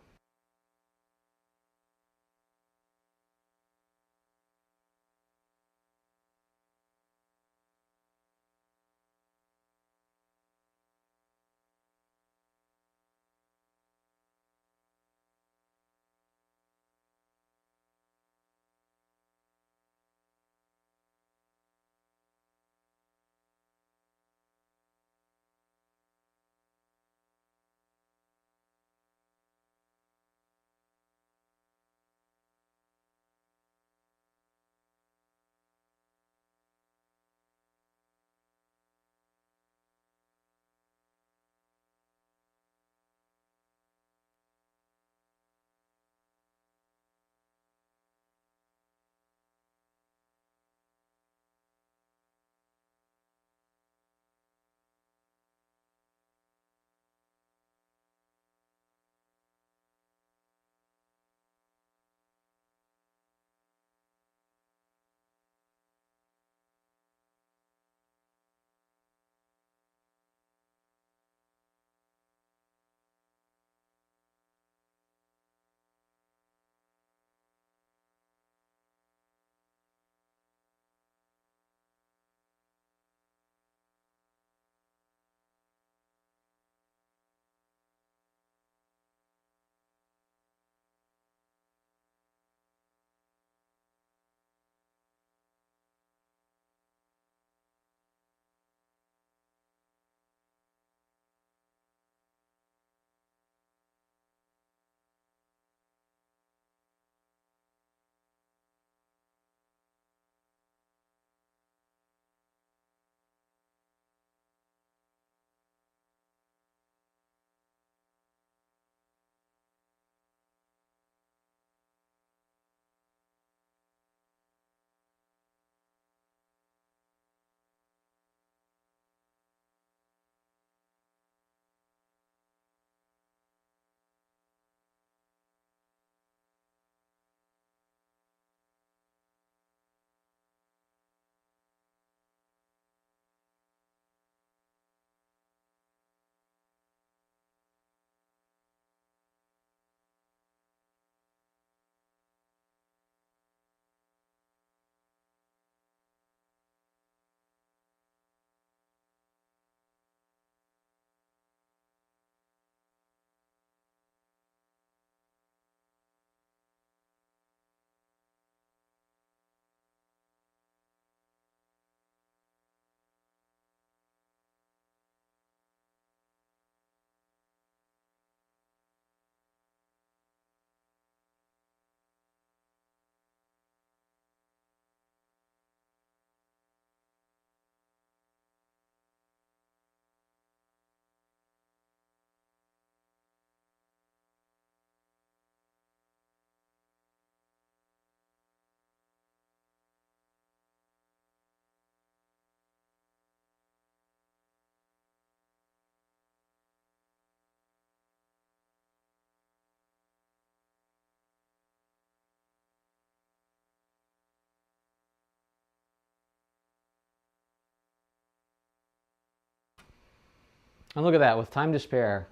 And look at that, with time to spare,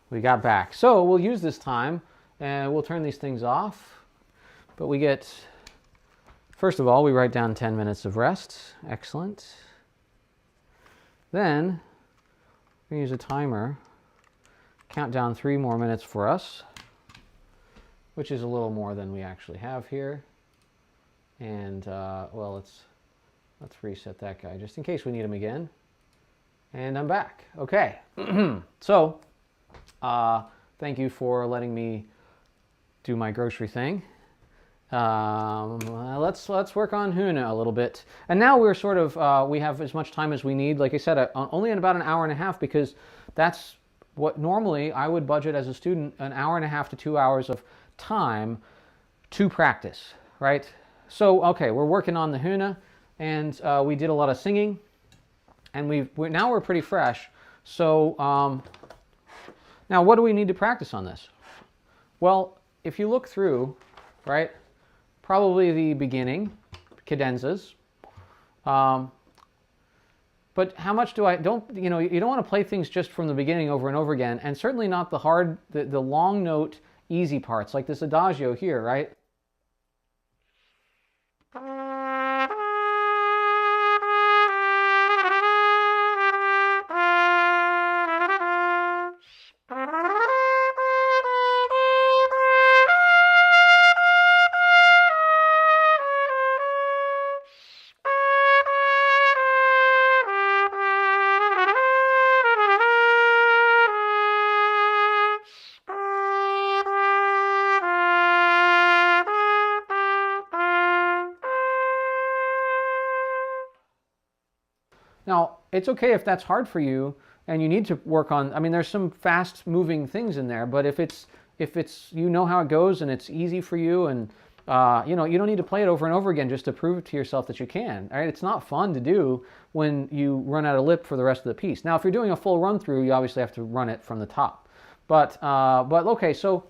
we got back. So we'll use this time and we'll turn these things off. But we get, first of all, we write down 10 minutes of rest. Excellent. Then we use a timer, count down 3 more minutes for us, which is a little more than we actually have here. And well, let's reset that guy just in case we need him again. And I'm back. Okay. So thank you for letting me do my grocery thing. Let's work on Huna a little bit. And now we're sort of, we have as much time as we need. Like I said, only in about an hour and a half, because that's what normally I would budget as a student, an hour and a half to 2 hours of time to practice, right? So, okay, we're working on the Huna, and we did a lot of singing, and now we're pretty fresh. So now what do we need to practice on this? Well, if you look through, right, probably the beginning, cadenzas, but how much you don't want to play things just from the beginning over and over again, and certainly not the long note easy parts, like this adagio here, right? Now, it's okay if that's hard for you and you need to work on, I mean, there's some fast moving things in there, but if it's, you know how it goes and it's easy for you, and you don't need to play it over and over again just to prove to yourself that you can. All right? It's not fun to do when you run out of lip for the rest of the piece. Now, if you're doing a full run through, you obviously have to run it from the top. But okay, so,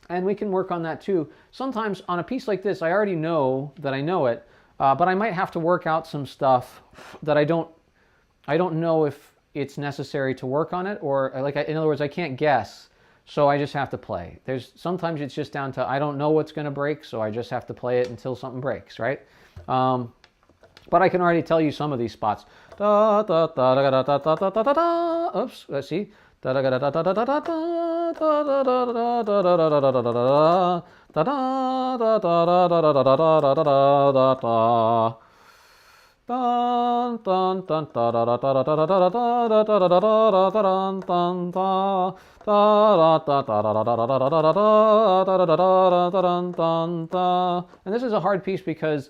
and we can work on that too. Sometimes on a piece like this, I already know that I know it, but I might have to work out some stuff that I don't know if it's necessary to work on it, or in other words, I can't guess, so I just have to play. Sometimes it's just down to I don't know what's going to break, so I just have to play it until something breaks, right? But I can already tell you some of these spots. Oops, let's see. And this is a hard piece because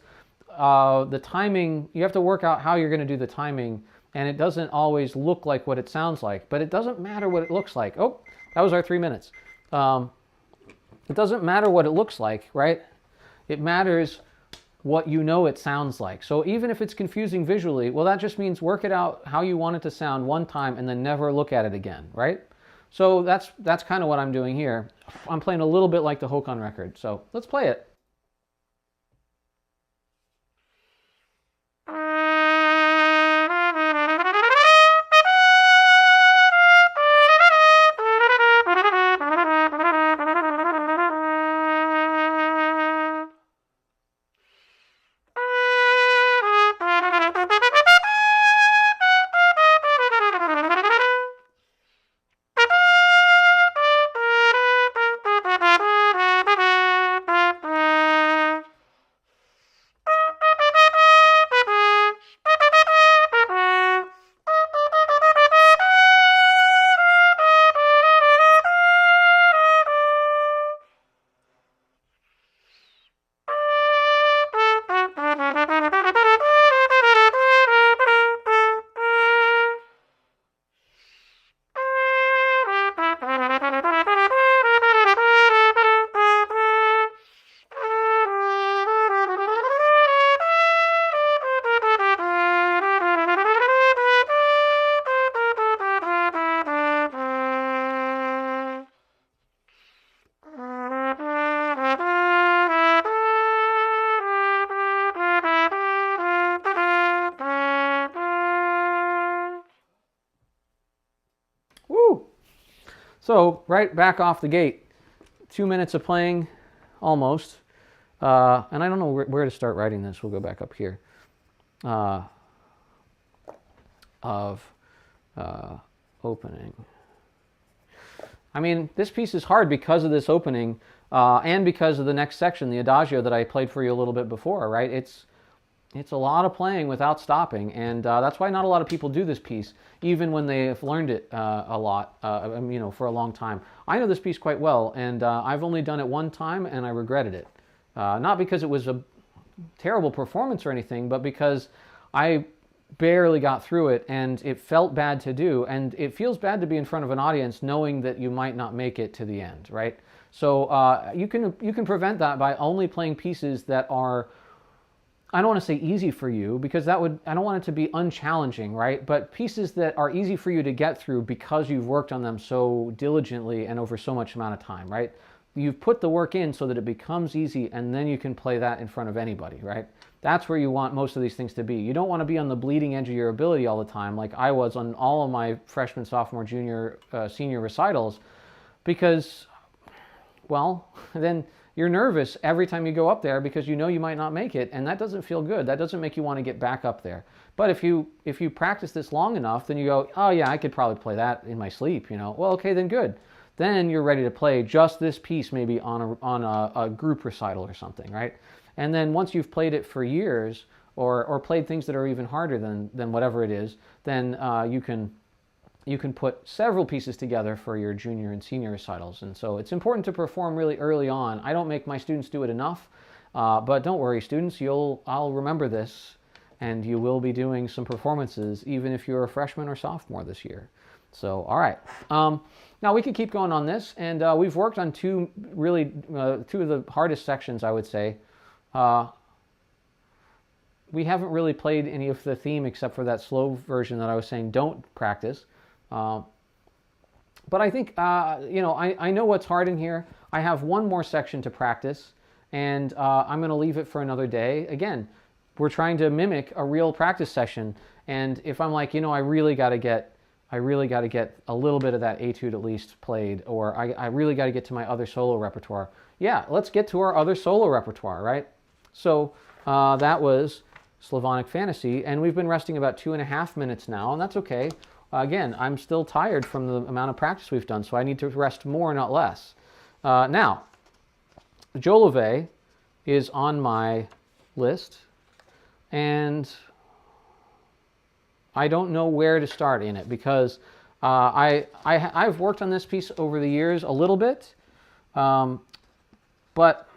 the timing, you have to work out how you're going to do the timing, and it doesn't always look like what it sounds like, but it doesn't matter what it looks like. Oh, that was our 3 minutes. It doesn't matter what it looks like, right? It matters what you know it sounds like. So even if it's confusing visually, well, that just means work it out how you want it to sound one time and then never look at it again, right? So that's kind of what I'm doing here. I'm playing a little bit like the Håkon record. So let's play it. So right back off the gate, 2 minutes of playing, almost. And I don't know where to start writing this. We'll go back up here. Opening. I mean, this piece is hard because of this opening and because of the next section, the adagio that I played for you a little bit before, right? It's a lot of playing without stopping, and that's why not a lot of people do this piece, even when they've learned it a lot, for a long time. I know this piece quite well, and I've only done it one time, and I regretted it. Not because it was a terrible performance or anything, but because I barely got through it, and it felt bad to do, and it feels bad to be in front of an audience knowing that you might not make it to the end, right? So you can prevent that by only playing pieces that are I don't want to say easy for you, because I don't want it to be unchallenging, right? But pieces that are easy for you to get through because you've worked on them so diligently and over so much amount of time, right? You've put the work in so that it becomes easy, and then you can play that in front of anybody, right? That's where you want most of these things to be. You don't want to be on the bleeding edge of your ability all the time, like I was on all of my freshman, sophomore, junior, senior recitals, because, well, then you're nervous every time you go up there because you know you might not make it, and that doesn't feel good. That doesn't make you want to get back up there. But if you practice this long enough, then you go, oh yeah, I could probably play that in my sleep, you know. Well, okay, then good. Then you're ready to play just this piece maybe on a group recital or something, right? And then once you've played it for years, or played things that are even harder than whatever it is, then you can put several pieces together for your junior and senior recitals. And so it's important to perform really early on. I don't make my students do it enough, but don't worry, students, I'll remember this, and you will be doing some performances even if you're a freshman or sophomore this year. So, all right. Now we can keep going on this, and we've worked on two of the hardest sections, I would say. We haven't really played any of the theme except for that slow version that I was saying don't practice. But I think, I know what's hard in here. I have one more section to practice, and I'm going to leave it for another day. Again, we're trying to mimic a real practice session, and if I'm like, I really got to get a little bit of that etude at least played, or I really got to get to my other solo repertoire. Yeah, let's get to our other solo repertoire, right? So that was Slavonic Fantasy, and we've been resting about 2.5 minutes now, and that's okay. Again, I'm still tired from the amount of practice we've done, so I need to rest more, not less. Now, Jolivet is on my list, and I don't know where to start in it, because I've worked on this piece over the years a little bit, but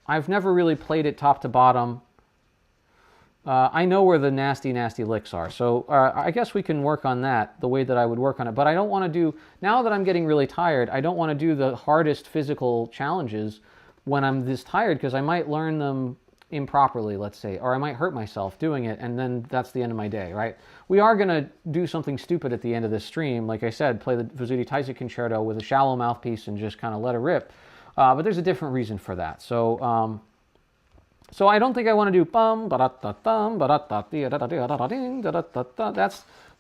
I've never really played it top to bottom. I know where the nasty licks are, so I guess we can work on that the way that I would work on it. But I don't want to do, now that I'm getting really tired, I don't want to do the hardest physical challenges when I'm this tired, because I might learn them improperly, let's say, or I might hurt myself doing it, and then that's the end of my day, right? We are going to do something stupid at the end of this stream, like I said, play the Vasuti Taisi Concerto with a shallow mouthpiece and just kind of let it rip. But there's a different reason for that. So I don't think I want to do bum ba da da dum ba da da da da da da da da da.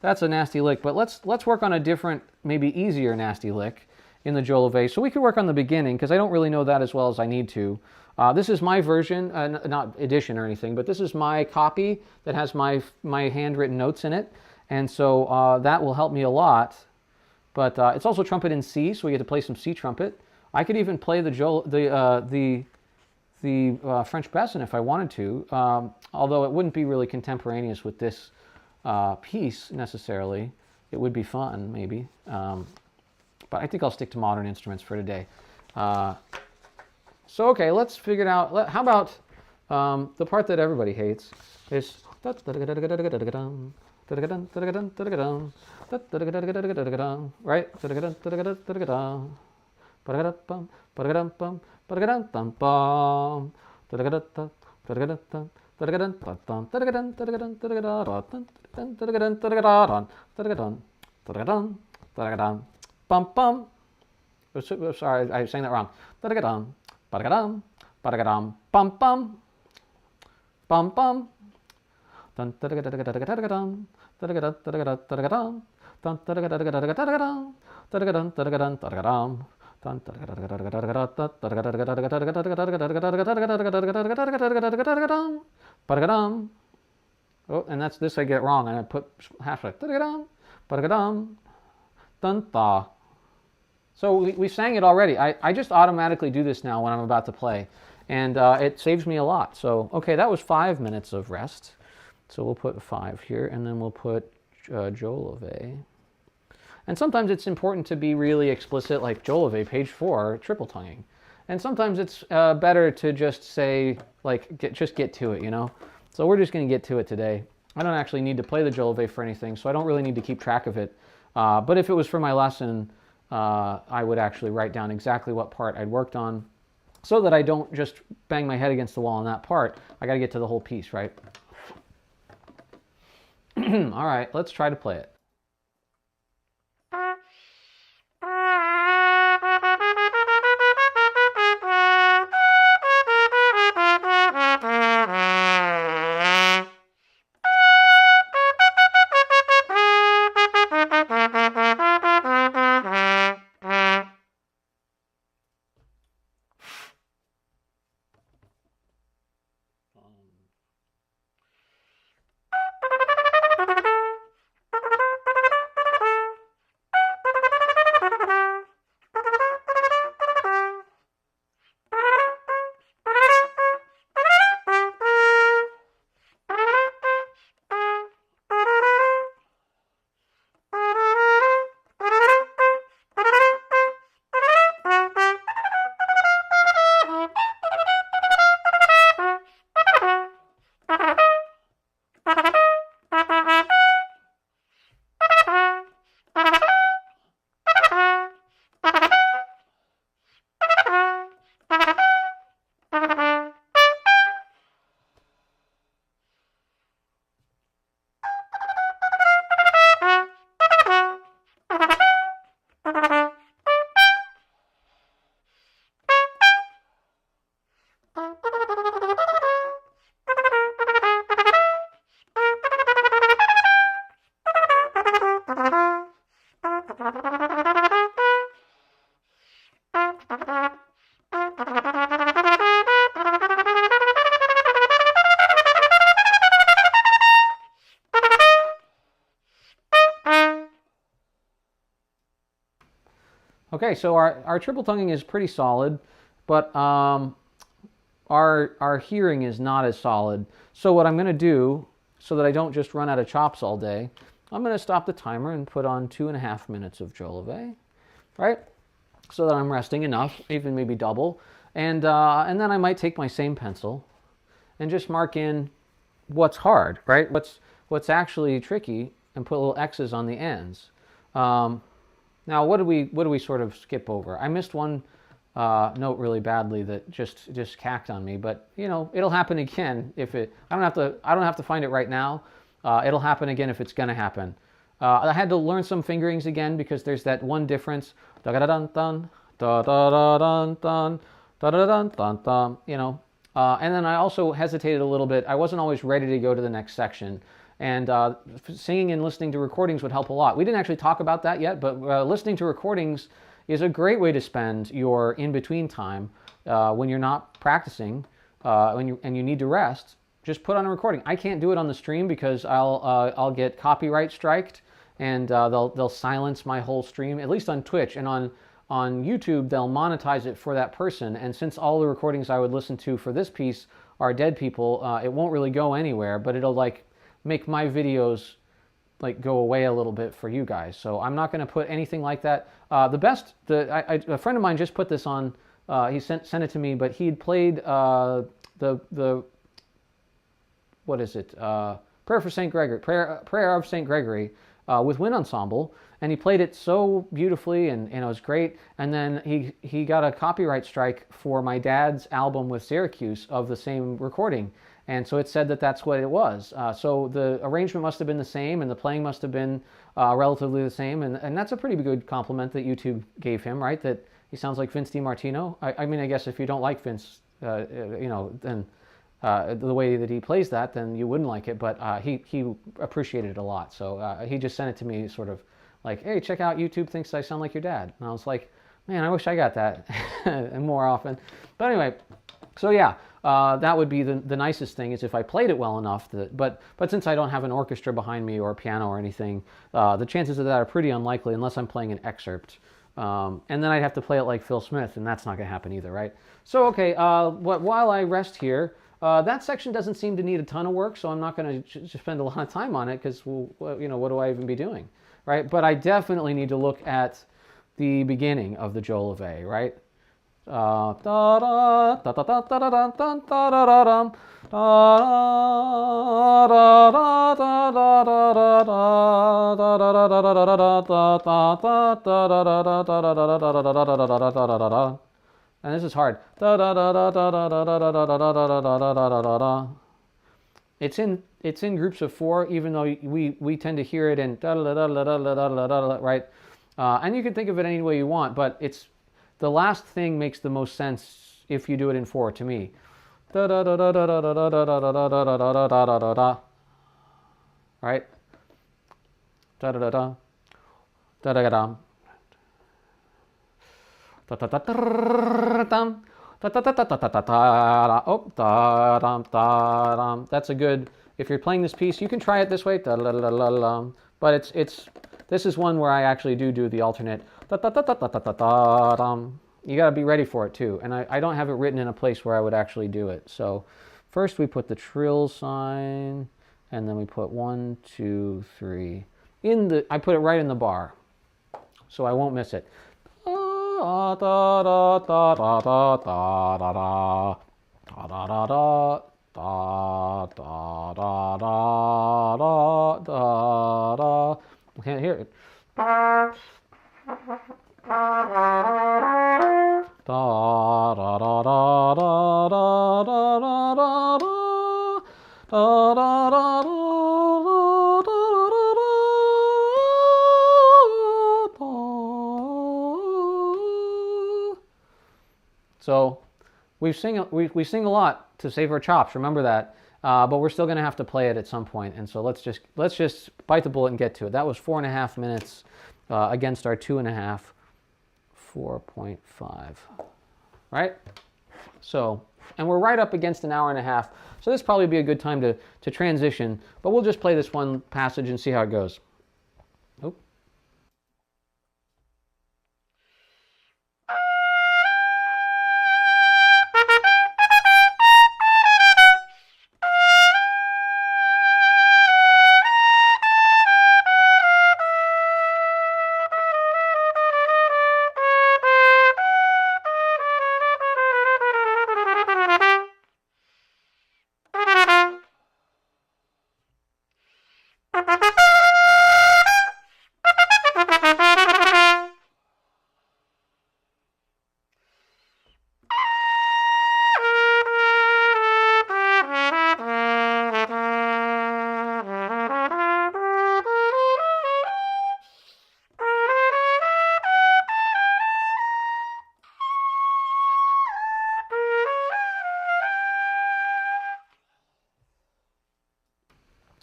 That's a nasty lick. But let's work on a different, maybe easier nasty lick in the Jolivet. So we could work on the beginning, because I don't really know that as well as I need to. This is my version, not edition or anything, but this is my copy that has my handwritten notes in it, and so that will help me a lot. But it's also trumpet in C, so we get to play some C trumpet. I could even play the French bassin if I wanted to, although it wouldn't be really contemporaneous with this piece necessarily. It would be fun, maybe. But I think I'll stick to modern instruments for today. So, okay, let's figure it out. How about the part that everybody hates is... Right? Sorry, I sang that wrong. Oh, and that's this I get wrong, and I put half like so we sang it already. I just automatically do this now when I'm about to play, and it saves me a lot. So okay, that was 5 minutes of rest. So we'll put 5 here, and then we'll put Jolivet. And sometimes it's important to be really explicit, like Jolivet, page 4, triple tonguing. And sometimes it's better to just say, like, just get to it, you know? So we're just going to get to it today. I don't actually need to play the Jolivet for anything, so I don't really need to keep track of it. But if it was for my lesson, I would actually write down exactly what part I'd worked on. so that I don't just bang my head against the wall on that part. I got to get to the whole piece, right? All right, let's try to play it. Okay, so our triple tonguing is pretty solid, but our hearing is not as solid. So what I'm going to do, so that I don't just run out of chops all day, I'm going to stop the timer and put on 2.5 minutes of Jolivet, right? So that I'm resting enough, even maybe double, and then I might take my same pencil and just mark in what's hard, right? What's actually tricky, and put little X's on the ends. Now, what do we sort of skip over? I missed one note really badly that just cacked on me, but you know, it'll happen again if it. I don't have to find it right now. It'll happen again if it's going to happen. I had to learn some fingerings again because there's that one difference. Da da dun dun, da da da dun dun, da da dun dun dun. You know, and then I also hesitated a little bit. I wasn't always ready to go to the next section. And singing and listening to recordings would help a lot. We didn't actually talk about that yet, but listening to recordings is a great way to spend your in-between time when you're not practicing and you need to rest. Just put on a recording. I can't do it on the stream because I'll get copyright striked, and they'll silence my whole stream. At least on Twitch and on YouTube, they'll monetize it for that person. And since all the recordings I would listen to for this piece are dead people, it won't really go anywhere. But it'll like make my videos like go away a little bit for you guys. So I'm not going to put anything like that. A friend of mine just put this on. He sent it to me, but he'd played the what is it? Prayer for Saint Gregory, Prayer of Saint Gregory with wind ensemble, and he played it so beautifully, and it was great. And then he got a copyright strike for my dad's album with Syracuse of the same recording. And so it said that that's what it was. So the arrangement must have been the same, and the playing must have been relatively the same. And that's a pretty good compliment that YouTube gave him, right? That he sounds like Vince DiMartino. I mean, I guess if you don't like Vince, you know, then the way that he plays that, then you wouldn't like it. But he appreciated it a lot. So he just sent it to me sort of like, hey, check out YouTube thinks I sound like your dad. And I was like, man, I wish I got that and more often. But anyway, so yeah. That would be the nicest thing is if I played it well enough. But since I don't have an orchestra behind me or a piano or anything, the chances of that are pretty unlikely unless I'm playing an excerpt. And then I'd have to play it like Phil Smith, and that's not going to happen either, right? So, okay, while I rest here, that section doesn't seem to need a ton of work, so I'm not going to spend a lot of time on it because, well, you know, what do I even be doing, right? But I definitely need to look at the beginning of the Jolivet, right? And and this is hard. Da da da da da da da da da da da da da da da da da. It's in groups of 4, even though we tend to hear it in da da da da da da da da, right? And you can think of it any way you want, but it's the last thing makes the most sense if you do it in 4 to me. Da da da da da da da da da da da da da da da da da. Right? Da da da da da da da. Da da da da da. Oh, da dum da dum. That's a good. If you're playing this piece, you can try it this way. Da da da da da. But this is one where I actually do the alternate. Da da da da da da da dum. You got to be ready for it too. And I don't have it written in a place where I would actually do it. So first we put the trill sign, and then we put 1, 2, 3 in the. I put it right in the bar, so I won't miss it. Da da da da da da da da da da da da da da da da da da. I can't hear it. Da da da da da da da da da da da da da. So we sing a lot to save our chops. Remember that, but we're still going to have to play it at some point. And so let's just bite the bullet and get to it. That was 4.5 minutes against our 2.5, 4.5, right? So, and we're right up against an hour and a half. So this probably be a good time to transition. But we'll just play this one passage and see how it goes. Oop.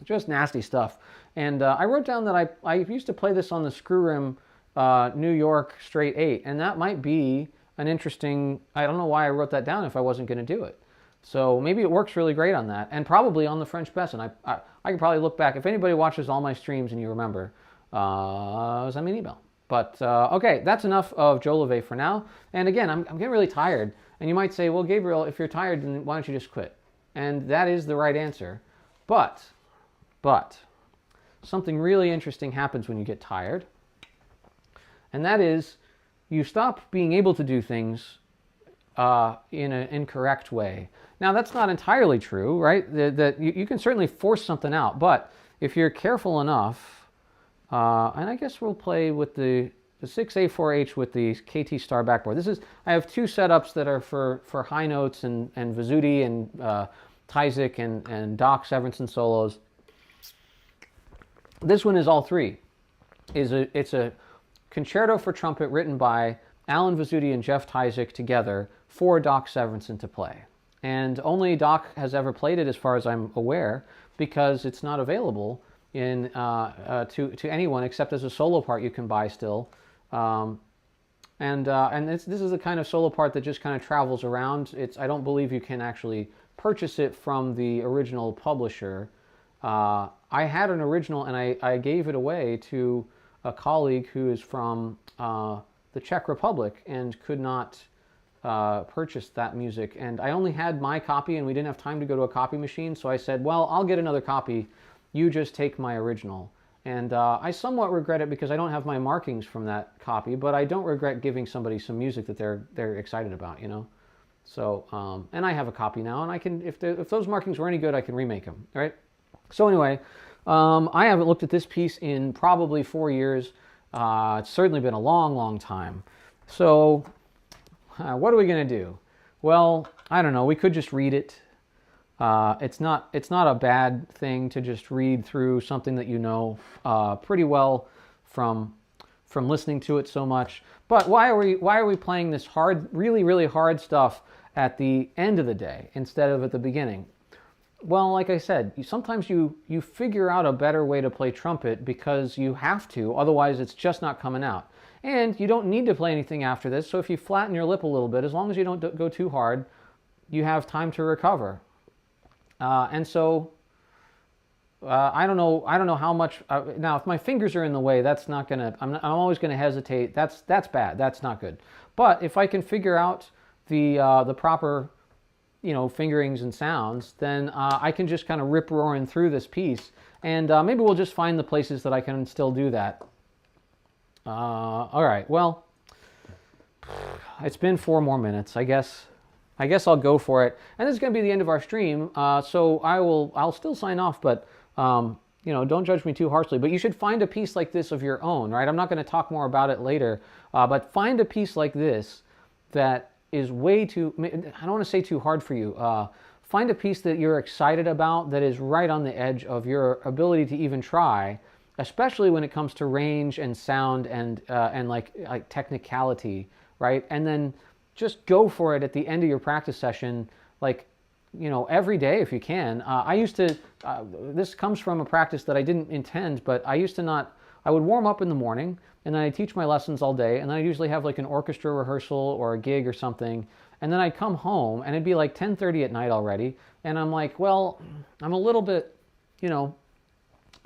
Just nasty stuff. And I wrote down that I used to play this on the screw rim New York straight 8, and that might be an interesting, I don't know why I wrote that down if I wasn't going to do it. So maybe it works really great on that, and probably on the French Besson. I can probably look back. If anybody watches all my streams and you remember, send me an email. But okay, that's enough of Joe Leve for now. And again, I'm getting really tired. And you might say, well, Gabriel, if you're tired, then why don't you just quit? And that is the right answer. But something really interesting happens when you get tired. And that is you stop being able to do things in an incorrect way. Now, that's not entirely true, right? That you can certainly force something out. But if you're careful enough, and I guess we'll play with the 6A4H with the KT Star backboard. I have two setups that are for high notes and Vizzuti and Tyzik and Doc Severinsen solos. This one is all three. It's a concerto for trumpet written by Alan Vizzuti and Jeff Tyzik together for Doc Severinsen to play. And only Doc has ever played it, as far as I'm aware, because it's not available to anyone except as a solo part you can buy still. And this is the kind of solo part that just kind of travels around. I don't believe you can actually purchase it from the original publisher. I had an original and I gave it away to a colleague who is from the Czech Republic and could not purchase that music. And I only had my copy and we didn't have time to go to a copy machine. So I said, well, I'll get another copy. You just take my original. And I somewhat regret it because I don't have my markings from that copy, but I don't regret giving somebody some music that they're excited about, you know. So, and I have a copy now, and I can, if those markings were any good, I can remake them, right? So anyway, I haven't looked at this piece in probably 4 years. It's certainly been a long, long time. So what are we going to do? Well, I don't know. We could just read it. It's not a bad thing to just read through something that you know pretty well from listening to it so much. But why are we playing this hard, really hard stuff at the end of the day instead of at the beginning? Well, like I said, sometimes you figure out a better way to play trumpet because you have to, otherwise it's just not coming out. And you don't need to play anything after this, so if you flatten your lip a little bit, as long as you don't go too hard, you have time to recover. And so I don't know how much. Now, if my fingers are in the way, that's not gonna. I'm always gonna hesitate. That's bad. That's not good. But if I can figure out the proper, fingerings and sounds, then I can just kind of rip roaring through this piece, and maybe we'll just find the places that I can still do that. All right. Well, it's been 4 more minutes, I guess. I'll go for it. And this is going to be the end of our stream, so I'll still sign off, but don't judge me too harshly. But you should find a piece like this of your own, right? I'm not going to talk more about it later, but find a piece like this that is way too, I don't want to say too hard for you. Find a piece that you're excited about that is right on the edge of your ability to even try, especially when it comes to range and sound and like technicality, right? And then just go for it at the end of your practice session, like, every day if you can. I used to, this comes from a practice that I didn't intend, but I would warm up in the morning, and then I'd teach my lessons all day, and then I'd usually have like an orchestra rehearsal or a gig or something, and then I'd come home, and it'd be like 10:30 at night already, and I'm like, well, I'm a little bit,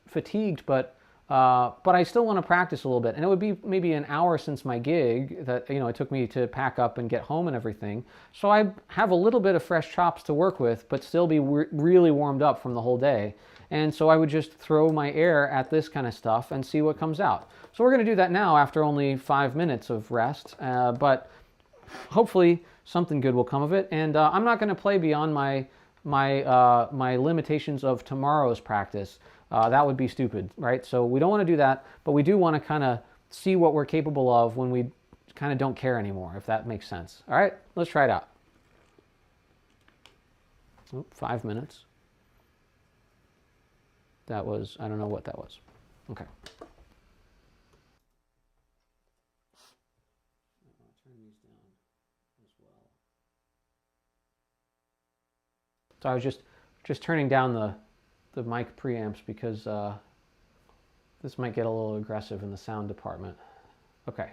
fatigued, but I still want to practice a little bit. And it would be maybe an hour since my gig that, it took me to pack up and get home and everything. So I have a little bit of fresh chops to work with, but still be really warmed up from the whole day. And so I would just throw my air at this kind of stuff and see what comes out. So we're going to do that now after only 5 minutes of rest. But hopefully something good will come of it. And I'm not going to play beyond my limitations of tomorrow's practice. That would be stupid, right? So we don't want to do that, but we do want to kind of see what we're capable of when we kind of don't care anymore, if that makes sense. All right, let's try it out. 5 minutes. That was, I don't know what that was. Okay. So I was just turning down the mic preamps because this might get a little aggressive in the sound department. Okay.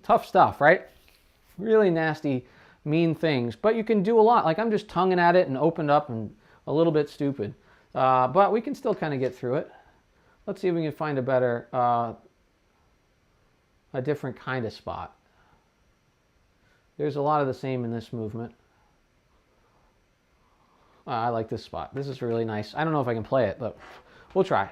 Tough stuff, right? Really nasty, mean things. But you can do a lot. Like I'm just tonguing at it and opened up and a little bit stupid. But we can still kind of get through it. Let's see if we can find a better, a different kind of spot. There's a lot of the same in this movement. I like this spot. This is really nice. I don't know if I can play it, but we'll try.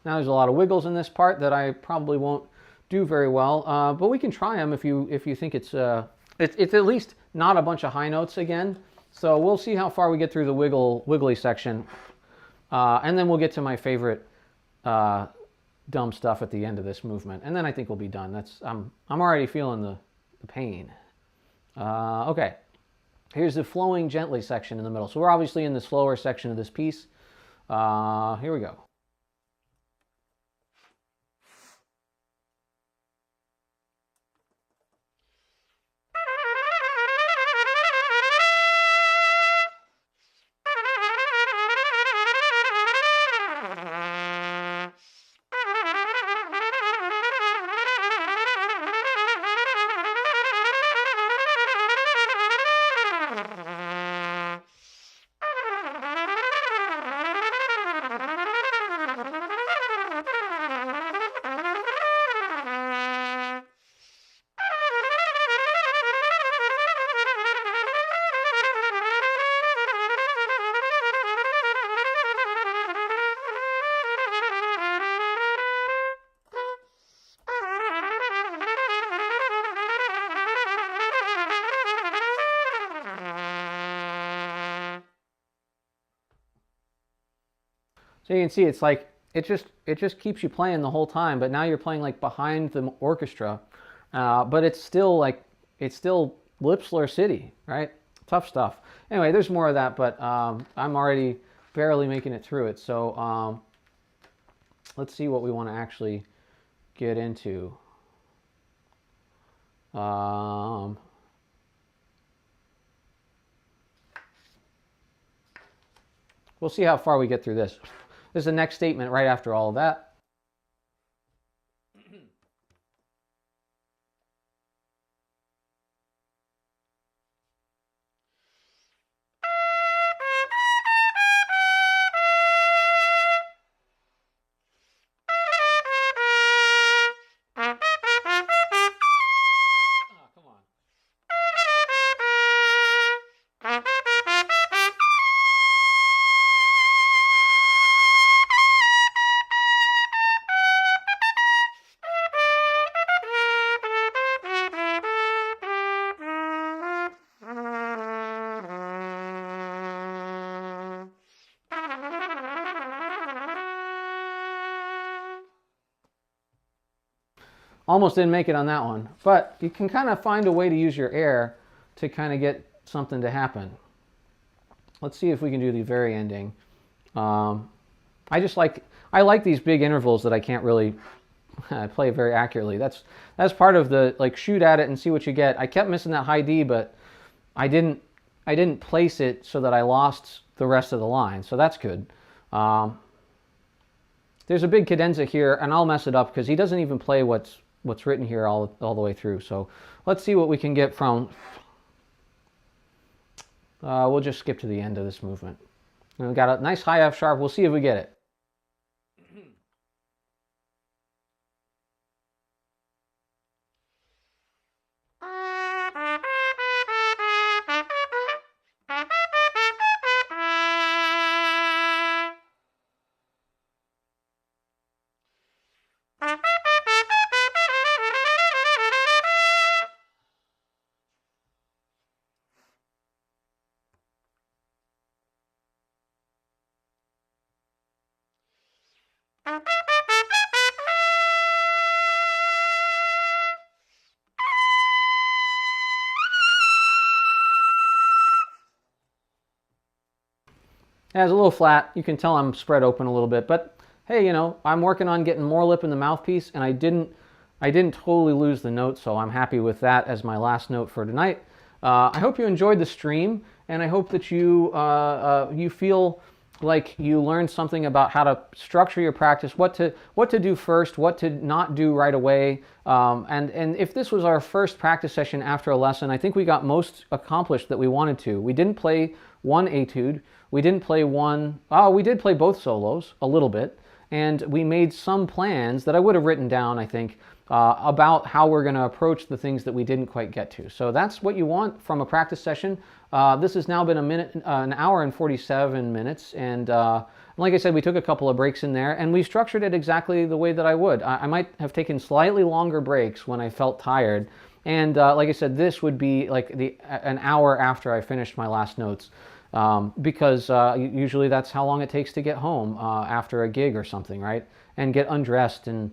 Now there's a lot of wiggles in this part that I probably won't do very well, but we can try them if you think it's at least not a bunch of high notes again. So we'll see how far we get through the wiggly section, and then we'll get to my favorite dumb stuff at the end of this movement, and then I think we'll be done. I'm already feeling the pain. Okay, here's the flowing gently section in the middle. So we're obviously in the slower section of this piece. Here we go. So you can see it's like it just keeps you playing the whole time, but now you're playing like behind the orchestra, but it's still lip slur city, right? Tough stuff. Anyway, there's more of that, but I'm already barely making it through it. So let's see what we want to actually get into. We'll see how far we get through this. This is the next statement right after all of that. Almost didn't make it on that one, but you can kind of find a way to use your air to kind of get something to happen. Let's see if we can do the very ending. I like these big intervals that I can't really play very accurately. That's part of the like shoot at it and see what you get. I kept missing that high D, but I didn't place it so that I lost the rest of the line, so that's good. There's a big cadenza here, and I'll mess it up because he doesn't even play what's written here all the way through. So let's see what we can get from. We'll just skip to the end of this movement. And we've got a nice high F sharp. We'll see if we get it. Yeah, it's a little flat. You can tell I'm spread open a little bit, but hey, you know, I'm working on getting more lip in the mouthpiece, and I didn't totally lose the note, so I'm happy with that as my last note for tonight. I hope you enjoyed the stream, and I hope that you you feel like you learned something about how to structure your practice, what to do first, what to not do right away. And if this was our first practice session after a lesson, I think we got most accomplished that we wanted to. We didn't play one etude. We didn't play we did play both solos a little bit. And we made some plans that I would have written down, I think, about how we're going to approach the things that we didn't quite get to. So that's what you want from a practice session. This has now been an hour and 47 minutes, and And like I said, we took a couple of breaks in there, and we structured it exactly the way that I would. I might have taken slightly longer breaks when I felt tired. And like I said, this would be like an hour after I finished my last notes. Because usually that's how long it takes to get home after a gig or something, right? And get undressed and,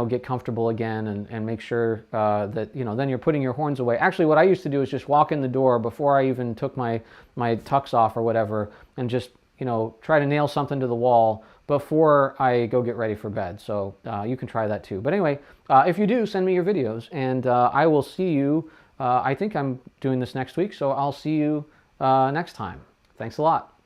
get comfortable again and make sure that, then you're putting your horns away. Actually, what I used to do is just walk in the door before I even took my tux off or whatever and just, try to nail something to the wall before I go get ready for bed. So you can try that too. But anyway, if you do, send me your videos, and I will see you. I think I'm doing this next week, so I'll see you next time. Thanks a lot.